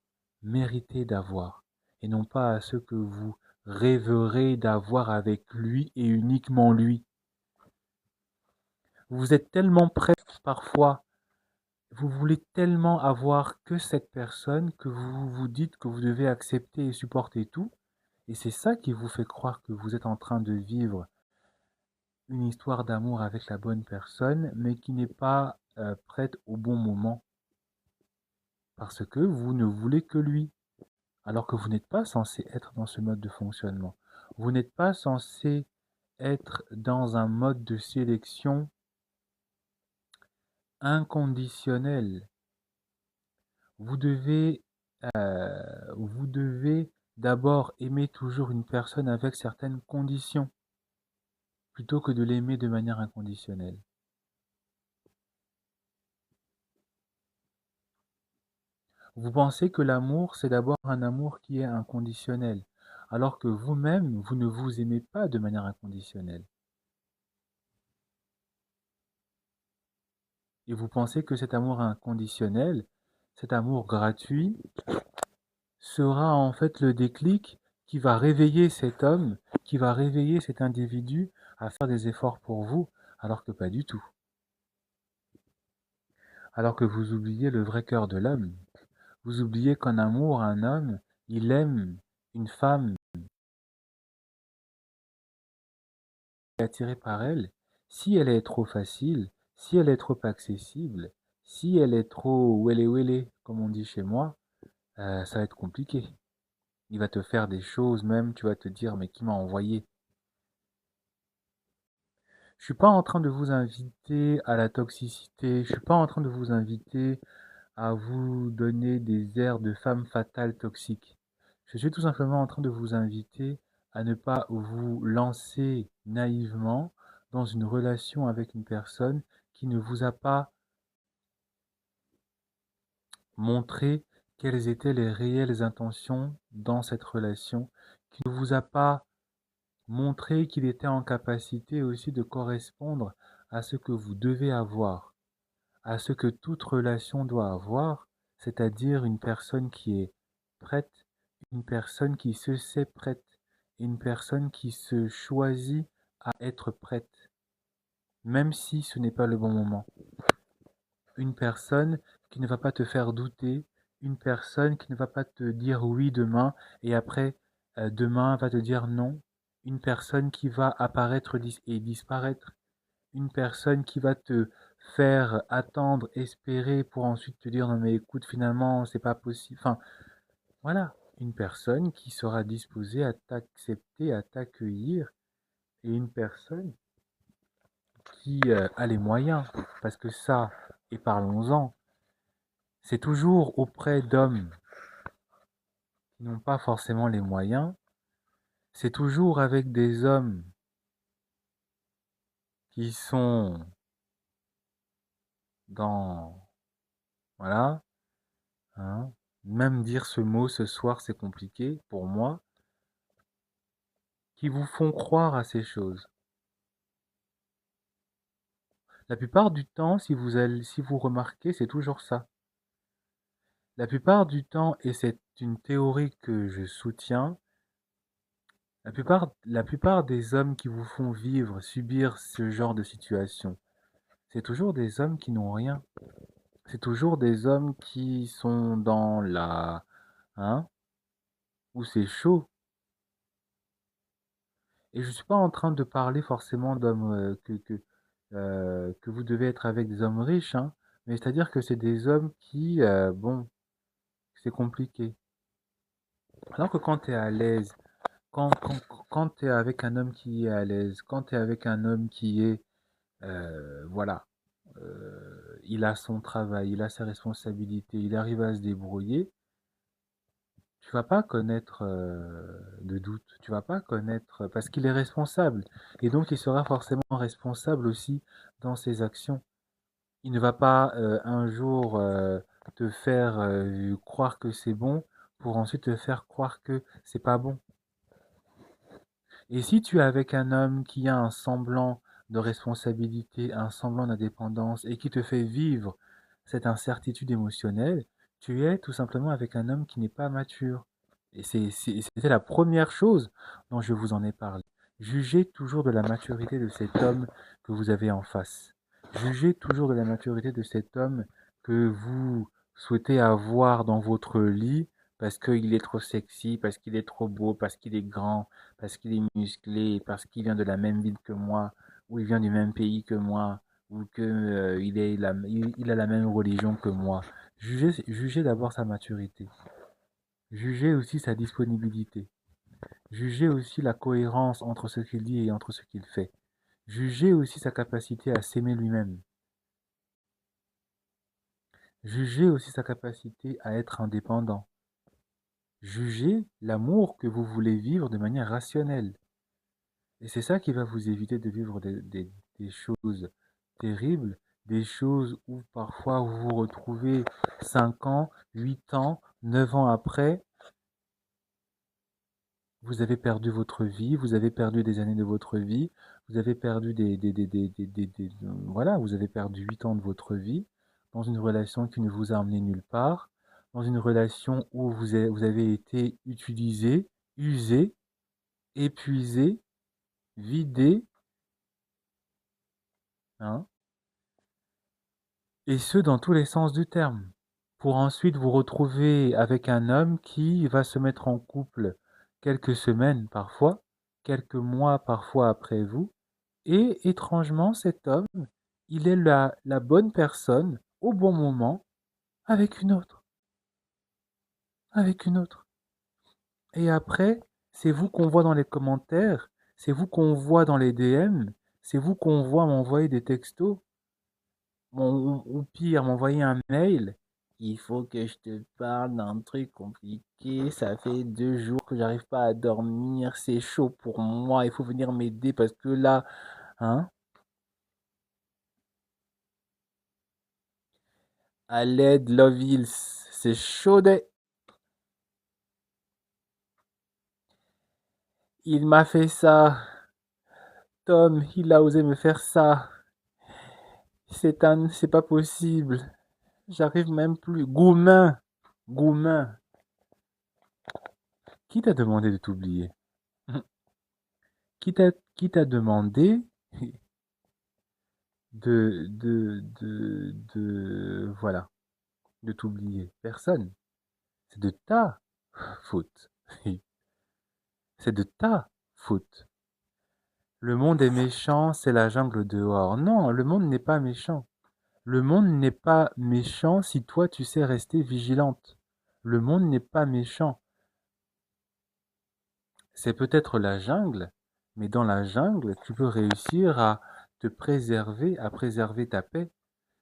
méritez d'avoir et non pas à ce que vous rêverez d'avoir avec lui et uniquement lui. Vous êtes tellement prêt parfois, vous voulez tellement avoir que cette personne que vous vous dites que vous devez accepter et supporter tout. Et c'est ça qui vous fait croire que vous êtes en train de vivre une histoire d'amour avec la bonne personne, mais qui n'est pas prête au bon moment. Parce que vous ne voulez que lui. alors que vous n'êtes pas censé être dans ce mode de fonctionnement. Vous n'êtes pas censé être dans un mode de sélection inconditionnel. Vous devez, vous devez d'abord aimer toujours une personne avec certaines conditions, plutôt que de l'aimer de manière inconditionnelle. Vous pensez que l'amour, c'est d'abord un amour qui est inconditionnel, alors que vous-même, vous ne vous aimez pas de manière inconditionnelle. Et vous pensez que cet amour inconditionnel, cet amour gratuit, sera en fait le déclic qui va réveiller cet homme, qui va réveiller cet individu à faire des efforts pour vous, alors que pas du tout. Alors que vous oubliez le vrai cœur de l'homme. Vous oubliez qu'en amour, un homme, il aime une femme est attiré par elle. Si elle est trop facile, si elle est trop accessible, si elle est trop wélé wélé, comme on dit chez moi, ça va être compliqué. Il va te faire des choses même, tu vas te dire, mais qui m'a envoyé? Je suis pas en train de vous inviter à la toxicité, je suis pas en train de vous inviter à vous donner des airs de femme fatale toxique. Je suis tout simplement en train de vous inviter à ne pas vous lancer naïvement dans une relation avec une personne qui ne vous a pas montré quelles étaient les réelles intentions dans cette relation, qui ne vous a pas montré qu'il était en capacité aussi de correspondre à ce que vous devez avoir, à ce que toute relation doit avoir, c'est-à-dire une personne qui est prête, une personne qui se sait prête, une personne qui se choisit à être prête, même si ce n'est pas le bon moment. Une personne qui ne va pas te faire douter, une personne qui ne va pas te dire oui demain et après demain va te dire non, une personne qui va apparaître et disparaître, une personne qui va te faire attendre, espérer pour ensuite te dire non mais écoute finalement c'est pas possible. Enfin voilà, une personne qui sera disposée à t'accepter, à t'accueillir et une personne qui a les moyens parce que ça, et parlons-en, c'est toujours auprès d'hommes qui n'ont pas forcément les moyens, c'est toujours avec des hommes qui sont dans voilà. Hein. Même dire ce mot ce soir, c'est compliqué pour moi, qui vous font croire à ces choses. La plupart du temps, si vous remarquez, c'est toujours ça. La plupart du temps, et c'est une théorie que je soutiens, la plupart des hommes qui vous font vivre, subir ce genre de situation, c'est toujours des hommes qui n'ont rien. C'est toujours des hommes qui sont dans la... Hein, où c'est chaud. Et je suis pas en train de parler forcément d'hommes que vous devez être avec des hommes riches, hein, mais c'est-à-dire que c'est des hommes qui, bon, c'est compliqué. Alors que quand tu es à l'aise, quand tu es avec un homme qui est à l'aise, quand tu es avec un homme qui est, voilà, il a son travail, il a ses responsabilités, il arrive à se débrouiller, tu vas pas connaître de doute, tu vas pas connaître parce qu'il est responsable et donc il sera forcément responsable aussi dans ses actions. Il ne va pas un jour te faire croire que c'est bon pour ensuite te faire croire que c'est pas bon. Et si tu es avec un homme qui a un semblant de responsabilité, un semblant d'indépendance et qui te fait vivre cette incertitude émotionnelle, tu es tout simplement avec un homme qui n'est pas mature. Et c'était la première chose dont je vous en ai parlé. Jugez toujours de la maturité de cet homme que vous avez en face. Jugez toujours de la maturité de cet homme que vous souhaitez avoir dans votre lit parce qu'il est trop sexy, parce qu'il est trop beau, parce qu'il est grand, parce qu'il est musclé, parce qu'il vient de la même ville que moi, ou il vient du même pays que moi, ou que il a la même religion que moi. Jugez d'abord sa maturité. Jugez aussi sa disponibilité. Jugez aussi la cohérence entre ce qu'il dit et entre ce qu'il fait. Jugez aussi sa capacité à s'aimer lui-même. Jugez aussi sa capacité à être indépendant. Jugez l'amour que vous voulez vivre de manière rationnelle. Et c'est ça qui va vous éviter de vivre des choses terribles, des choses où parfois vous vous retrouvez 5 ans, 8 ans, 9 ans après, vous avez perdu votre vie, vous avez perdu des années de votre vie, vous avez perdu voilà, vous avez perdu 8 ans de votre vie dans une relation qui ne vous a amené nulle part, dans une relation où vous avez été utilisé, usé, épuisé, vidé, hein, et ce dans tous les sens du terme, pour ensuite vous retrouver avec un homme qui va se mettre en couple quelques semaines parfois, quelques mois parfois après vous, et étrangement cet homme, il est la bonne personne au bon moment avec une autre, avec une autre. Et après, c'est vous qu'on voit dans les commentaires, c'est vous qu'on voit dans les DM, c'est vous qu'on voit m'envoyer des textos. Bon, ou pire, m'envoyer un mail. Il faut que je te parle d'un truc compliqué. Ça fait 2 jours que j'arrive pas à dormir. C'est chaud pour moi. Il faut venir m'aider parce que là, hein, à l'aide, Love Hills, c'est chaud. Il m'a fait ça. Tom, il a osé me faire ça. C'est pas possible. J'arrive même plus. Goumin, Goumin. Qui t'a demandé de t'oublier? Qui t'a demandé voilà, de t'oublier? Personne. C'est de ta faute. C'est de ta faute. Le monde est méchant, c'est la jungle dehors. Non, le monde n'est pas méchant. Le monde n'est pas méchant si toi tu sais rester vigilante. Le monde n'est pas méchant. C'est peut-être la jungle, mais dans la jungle, tu peux réussir à te préserver, à préserver ta paix.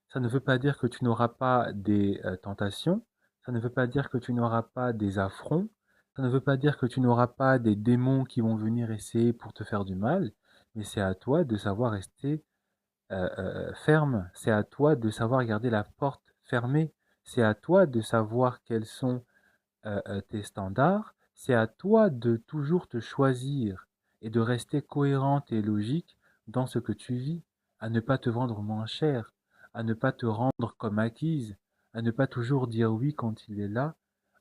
Ça ne veut pas dire que tu n'auras pas des tentations, ça ne veut pas dire que tu n'auras pas des affronts, ça ne veut pas dire que tu n'auras pas des démons qui vont venir essayer pour te faire du mal, mais c'est à toi de savoir rester ferme, c'est à toi de savoir garder la porte fermée, c'est à toi de savoir quels sont tes standards, c'est à toi de toujours te choisir et de rester cohérente et logique dans ce que tu vis, à ne pas te vendre moins cher, à ne pas te rendre comme acquise, à ne pas toujours dire oui quand il est là,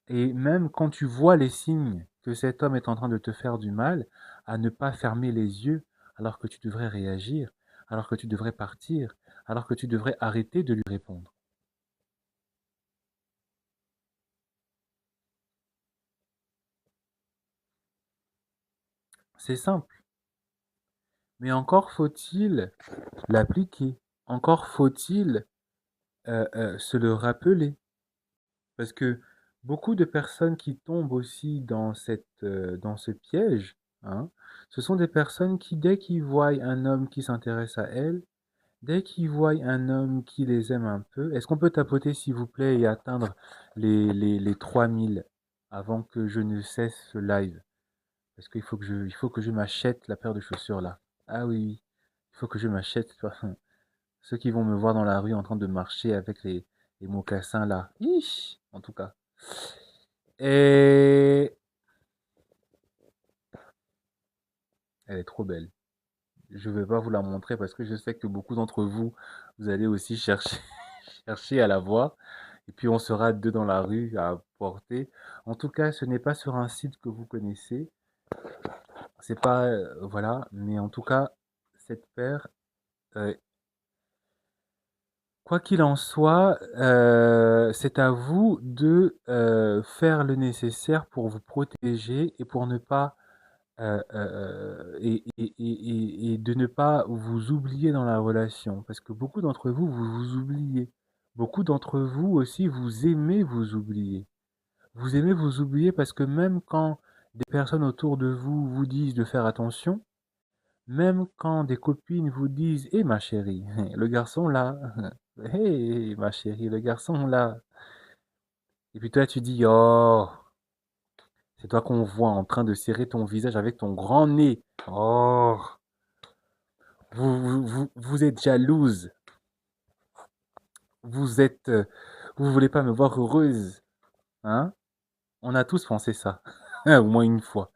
et même quand tu vois les signes que cet homme est en train de te faire du mal, à ne pas fermer les yeux alors que tu devrais réagir, alors que tu devrais partir, alors que tu devrais arrêter de lui répondre. C'est simple, mais encore faut-il l'appliquer. Encore faut-il se le rappeler. Parce que beaucoup de personnes qui tombent aussi dans ce piège, hein, ce sont des personnes qui, dès qu'ils voient un homme qui s'intéresse à elles, dès qu'ils voient un homme qui les aime un peu, est-ce qu'on peut tapoter s'il vous plaît et atteindre les 3000 avant que je ne cesse ce live? Parce il faut que je m'achète la paire de chaussures là. Ah oui, oui. Il faut que je m'achète. Ceux qui vont me voir dans la rue en train de marcher avec les mocassins là. Ish, en tout cas. Et elle est trop belle. Je ne vais pas vous la montrer parce que je sais que beaucoup d'entre vous, vous allez aussi chercher, chercher à la voir. Et puis on sera deux dans la rue à porter. En tout cas, ce n'est pas sur un site que vous connaissez. C'est pas, voilà. Mais en tout cas, cette paire, euh, quoi qu'il en soit, c'est à vous de faire le nécessaire pour vous protéger et pour ne pas et de ne pas vous oublier dans la relation. Parce que beaucoup d'entre vous, vous vous oubliez. Beaucoup d'entre vous aussi, vous aimez vous oublier. Vous aimez vous oublier parce que même quand des personnes autour de vous vous disent de faire attention, même quand des copines vous disent: «Eh ma chérie, le garçon là, hé ma chérie, le garçon là». Et puis toi tu dis: «Oh, c'est toi qu'on voit en train de serrer ton visage avec ton grand nez. Oh, vous êtes jalouse, vous êtes, vous voulez pas me voir heureuse, hein?» On a tous pensé ça, au moins une fois.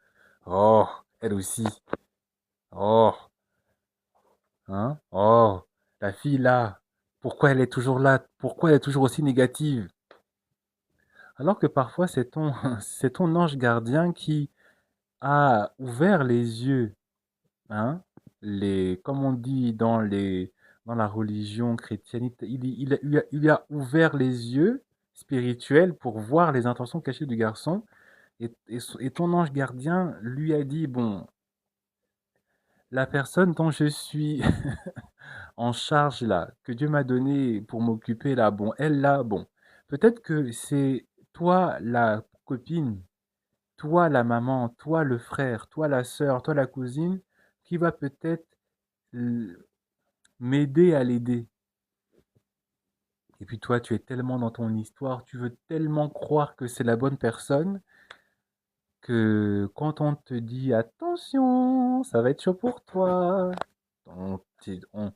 Oh, elle aussi. Oh, hein? Oh, la fille là, pourquoi elle est toujours là? Pourquoi elle est toujours aussi négative? Alors que parfois c'est ton, c'est ton ange gardien qui a ouvert les yeux, hein? Comme on dit dans la religion chrétienne, il a ouvert les yeux spirituels pour voir les intentions cachées du garçon. Et ton ange gardien lui a dit, bon, la personne dont je suis en charge là, que Dieu m'a donné pour m'occuper là, bon, elle là, bon, peut-être que c'est toi la copine, toi la maman, toi le frère, toi la sœur, toi la cousine, qui va peut-être m'aider à l'aider. Et puis toi, tu es tellement dans ton histoire, tu veux tellement croire que c'est la bonne personne, que quand on te dit attention, ça va être chaud pour toi, on, on,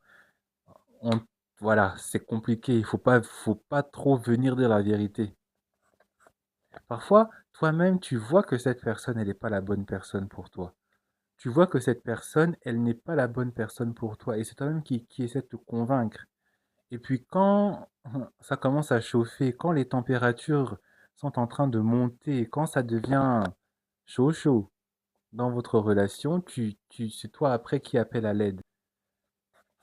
on- voilà, c'est compliqué. Faut pas trop venir dire la vérité. Parfois, toi-même, tu vois que cette personne, elle n'est pas la bonne personne pour toi. Tu vois que cette personne, elle n'est pas la bonne personne pour toi. Et c'est toi-même qui essaie de te convaincre. Et puis quand ça commence à chauffer, quand les températures sont en train de monter, quand ça devient chaud chaud dans votre relation, c'est toi après qui appelle à l'aide.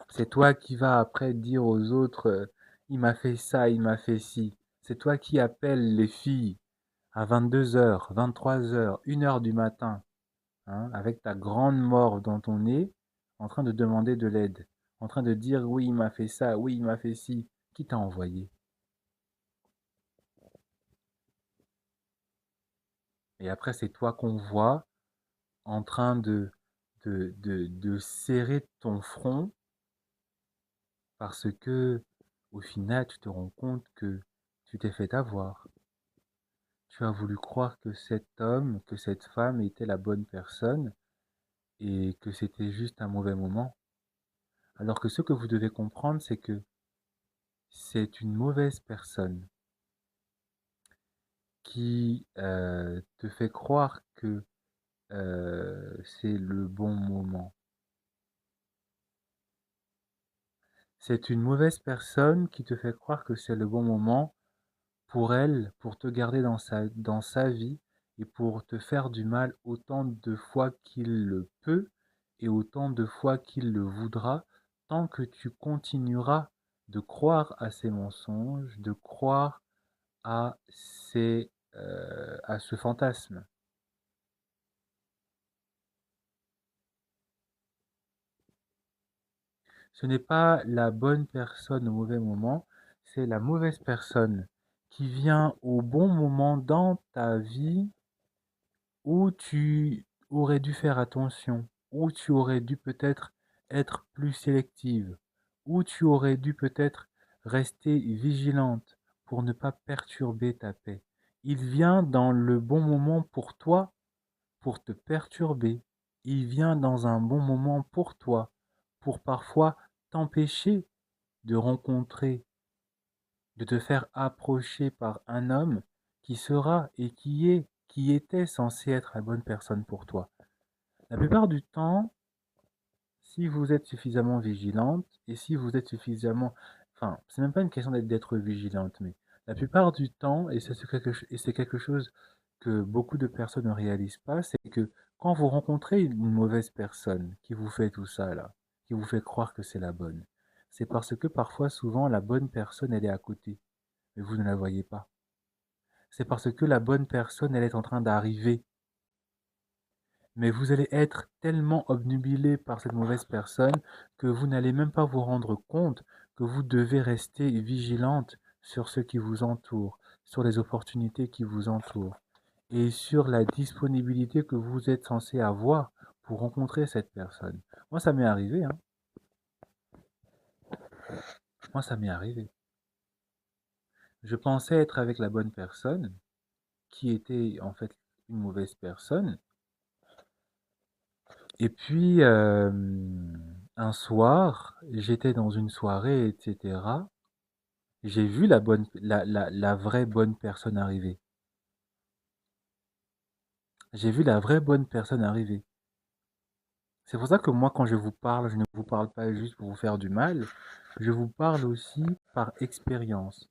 C'est toi qui vas après dire aux autres, il m'a fait ça, il m'a fait ci. C'est toi qui appelles les filles à 22 heures, 23 heures, 1 heure du matin, hein, avec ta grande morve dans ton nez, en train de demander de l'aide, en train de dire oui, il m'a fait ça, oui, il m'a fait ci. Qui t'a envoyé? Et après, c'est toi qu'on voit en train de serrer ton front parce que, au final, tu te rends compte que tu t'es fait avoir. Tu as voulu croire que cet homme, que cette femme était la bonne personne et que c'était juste un mauvais moment. Alors que ce que vous devez comprendre, c'est que c'est une mauvaise personne qui te fait croire que c'est le bon moment. C'est une mauvaise personne qui te fait croire que c'est le bon moment pour elle, pour te garder dans sa vie et pour te faire du mal autant de fois qu'il le peut et autant de fois qu'il le voudra, tant que tu continueras de croire à ces mensonges, de croire à ce fantasme. Ce n'est pas la bonne personne au mauvais moment, c'est la mauvaise personne qui vient au bon moment dans ta vie où tu aurais dû faire attention, où tu aurais dû peut-être être plus sélective, où tu aurais dû peut-être rester vigilante pour ne pas perturber ta paix. Il vient dans le bon moment pour toi, pour te perturber. Il vient dans un bon moment pour toi, pour parfois t'empêcher de rencontrer, de te faire approcher par un homme qui sera et qui était censé être la bonne personne pour toi. La plupart du temps, si vous êtes suffisamment vigilante et si vous êtes suffisamment, enfin, c'est même pas une question d'être vigilante, mais la plupart du temps, et c'est quelque chose que beaucoup de personnes ne réalisent pas, c'est que quand vous rencontrez une mauvaise personne qui vous fait tout ça là, qui vous fait croire que c'est la bonne, c'est parce que parfois, souvent, la bonne personne, elle est à côté, mais vous ne la voyez pas. C'est parce que la bonne personne, elle est en train d'arriver, mais vous allez être tellement obnubilé par cette mauvaise personne que vous n'allez même pas vous rendre compte que vous devez rester vigilante sur ce qui vous entoure, sur les opportunités qui vous entourent et sur la disponibilité que vous êtes censé avoir pour rencontrer cette personne. Moi, ça m'est arrivé, hein. Moi, ça m'est arrivé. Je pensais être avec la bonne personne, qui était en fait une mauvaise personne. Et puis, un soir, j'étais dans une soirée, etc. J'ai vu la vraie bonne personne arriver. J'ai vu la vraie bonne personne arriver. C'est pour ça que moi, quand je vous parle, je ne vous parle pas juste pour vous faire du mal. Je vous parle aussi par expérience.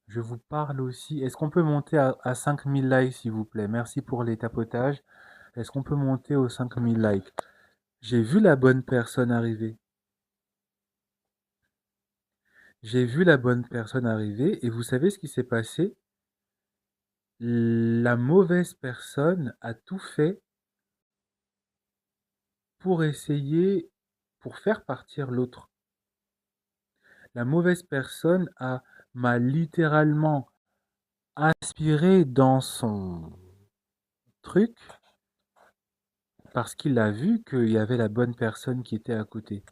Je vous parle aussi. Est-ce qu'on peut monter à 5000 likes, s'il vous plaît? Merci pour les tapotages. Est-ce qu'on peut monter aux 5000 likes? J'ai vu la bonne personne arriver. J'ai vu la bonne personne arriver et vous savez ce qui s'est passé? La mauvaise personne a tout fait pour essayer, pour faire partir l'autre. La mauvaise personne m'a littéralement aspiré dans son truc parce qu'il a vu qu'il y avait la bonne personne qui était à côté.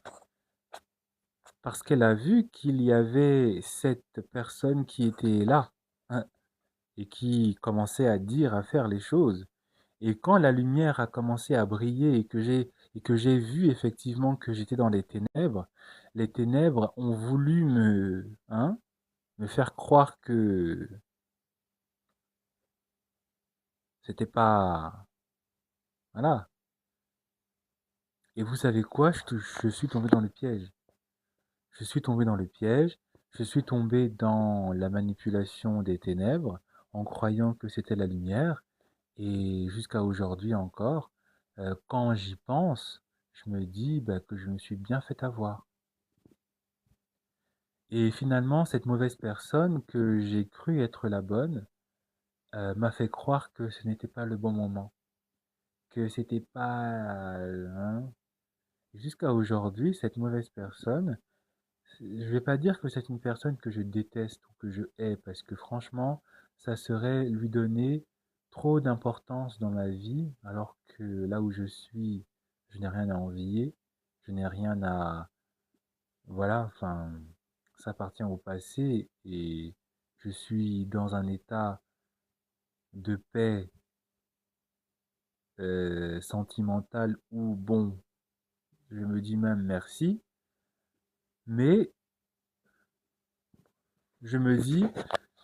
Parce qu'elle a vu qu'il y avait cette personne qui était là, hein, et qui commençait à dire, à faire les choses. Et quand la lumière a commencé à briller et que j'ai vu effectivement que j'étais dans les ténèbres ont voulu me faire croire que c'était pas, voilà. Et vous savez quoi? Je suis tombé dans le piège. Je suis tombé dans le piège. Je suis tombé dans la manipulation des ténèbres en croyant que c'était la lumière. Et jusqu'à aujourd'hui encore, quand j'y pense, je me dis bah, que je me suis bien fait avoir. Et finalement, cette mauvaise personne que j'ai cru être la bonne m'a fait croire que ce n'était pas le bon moment, que c'était pas, hein. Jusqu'à aujourd'hui, cette mauvaise personne, je vais pas dire que c'est une personne que je déteste ou que je hais, parce que franchement, ça serait lui donner trop d'importance dans ma vie, alors que là où je suis, je n'ai rien à envier, je n'ai rien à... Voilà, enfin, ça appartient au passé et je suis dans un état de paix sentimentale où, bon, je me dis même merci, mais je me dis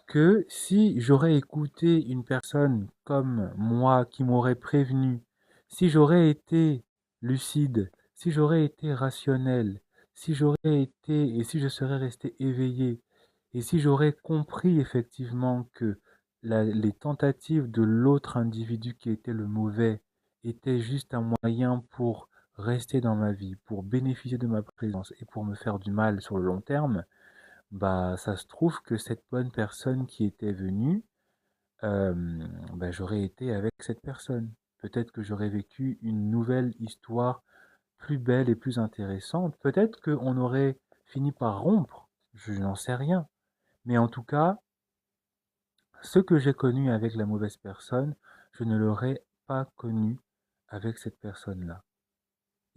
que si j'aurais écouté une personne comme moi qui m'aurait prévenu, si j'aurais été lucide, si j'aurais été rationnel, si j'aurais été et si je serais resté éveillé, et si j'aurais compris effectivement que les tentatives de l'autre individu qui était le mauvais étaient juste un moyen pour rester dans ma vie, pour bénéficier de ma présence et pour me faire du mal sur le long terme, bah, ça se trouve que cette bonne personne qui était venue, bah, j'aurais été avec cette personne. Peut-être que j'aurais vécu une nouvelle histoire plus belle et plus intéressante. Peut-être qu'on aurait fini par rompre. Je n'en sais rien. Mais en tout cas, ce que j'ai connu avec la mauvaise personne, je ne l'aurais pas connu avec cette personne-là.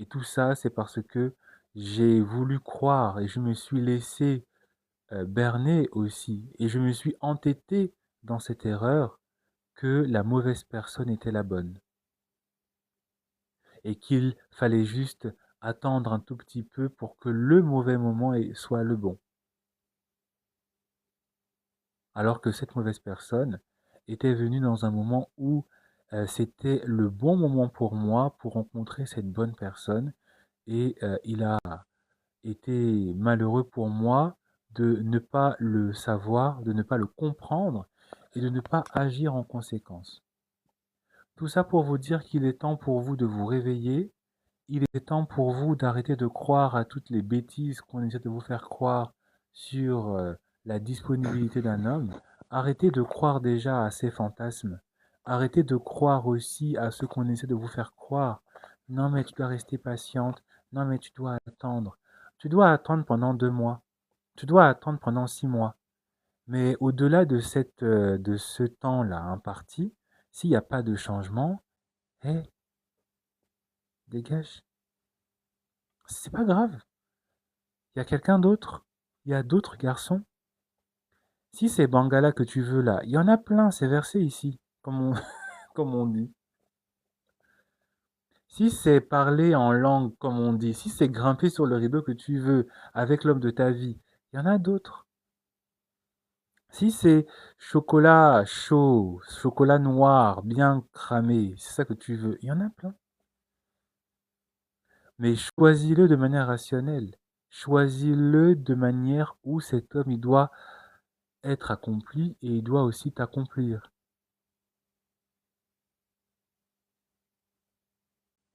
Et tout ça, c'est parce que j'ai voulu croire et je me suis laissé berné aussi. Et je me suis entêté dans cette erreur que la mauvaise personne était la bonne. Et qu'il fallait juste attendre un tout petit peu pour que le mauvais moment soit le bon. Alors que cette mauvaise personne était venue dans un moment où c'était le bon moment pour moi pour rencontrer cette bonne personne. Et il a été malheureux pour moi de ne pas le savoir, de ne pas le comprendre et de ne pas agir en conséquence. Tout ça pour vous dire qu'il est temps pour vous de vous réveiller, il est temps pour vous d'arrêter de croire à toutes les bêtises qu'on essaie de vous faire croire sur la disponibilité d'un homme. Arrêtez de croire déjà à ces fantasmes. Arrêtez de croire aussi à ce qu'on essaie de vous faire croire. Non mais tu dois rester patiente. Non mais tu dois attendre. Tu dois attendre pendant 2 mois. Tu dois attendre pendant 6 mois. Mais au-delà de ce temps-là imparti, s'il n'y a pas de changement, hé, dégage. C'est pas grave. Il y a quelqu'un d'autre. Il y a d'autres garçons. Si c'est Bangala que tu veux là, il y en a plein, c'est versé ici, comme on dit. Si c'est parler en langue, comme on dit, si c'est grimper sur le rideau que tu veux avec l'homme de ta vie, il y en a d'autres. Si c'est chocolat chaud, chocolat noir, bien cramé, c'est ça que tu veux, il y en a plein. Mais choisis-le de manière rationnelle. Choisis-le de manière où cet homme, il doit être accompli et il doit aussi t'accomplir.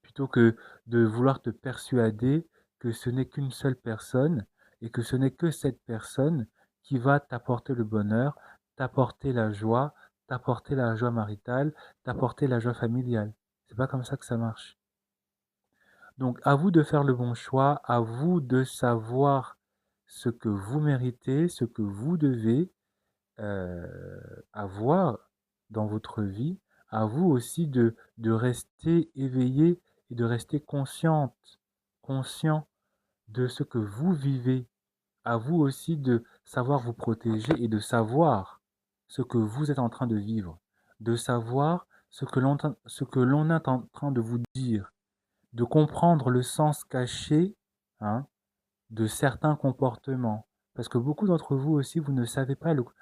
Plutôt que de vouloir te persuader que ce n'est qu'une seule personne et que ce n'est que cette personne qui va t'apporter le bonheur, t'apporter la joie maritale, t'apporter la joie familiale. C'est pas comme ça que ça marche. Donc à vous de faire le bon choix, à vous de savoir ce que vous méritez, ce que vous devez avoir dans votre vie, à vous aussi de rester éveillé et de rester conscient de ce que vous vivez, à vous aussi de savoir vous protéger et de savoir ce que vous êtes en train de vivre, de savoir ce que l'on est en train de vous dire, de comprendre le sens caché, hein, de certains comportements. Parce que beaucoup d'entre vous aussi, vous ne savez pas le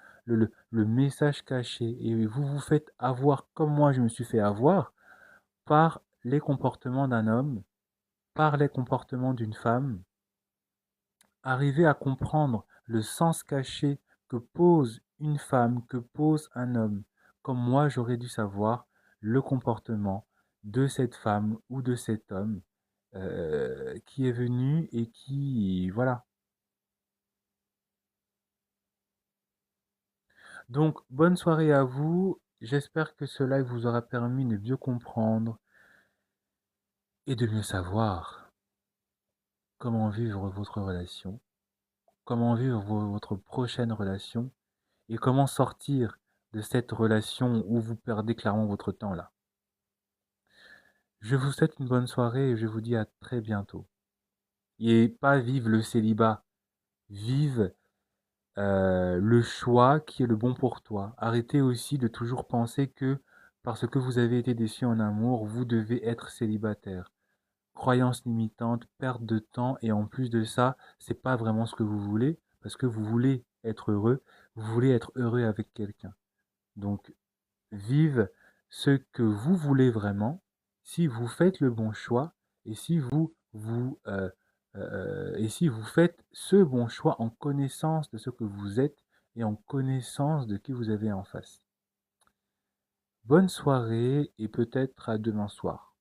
message caché. Et vous vous faites avoir, comme moi je me suis fait avoir, par les comportements d'un homme, par les comportements d'une femme. Arriver à comprendre le sens caché que pose une femme, que pose un homme. Comme moi j'aurais dû savoir le comportement de cette femme ou de cet homme qui est venu et qui, voilà. Donc, bonne soirée à vous. J'espère que ce live vous aura permis de mieux comprendre et de mieux savoir comment vivre votre relation, comment vivre votre prochaine relation et comment sortir de cette relation où vous perdez clairement votre temps là. Je vous souhaite une bonne soirée et je vous dis à très bientôt. Et pas vive le célibat, vive le choix qui est le bon pour toi. Arrêtez aussi de toujours penser que parce que vous avez été déçu en amour, vous devez être célibataire. Croyance limitante, perte de temps et en plus de ça, c'est pas vraiment ce que vous voulez parce que vous voulez être heureux, vous voulez être heureux avec quelqu'un. Donc vive ce que vous voulez vraiment, si vous faites le bon choix et si et si vous faites ce bon choix en connaissance de ce que vous êtes et en connaissance de qui vous avez en face. Bonne soirée et peut-être à demain soir.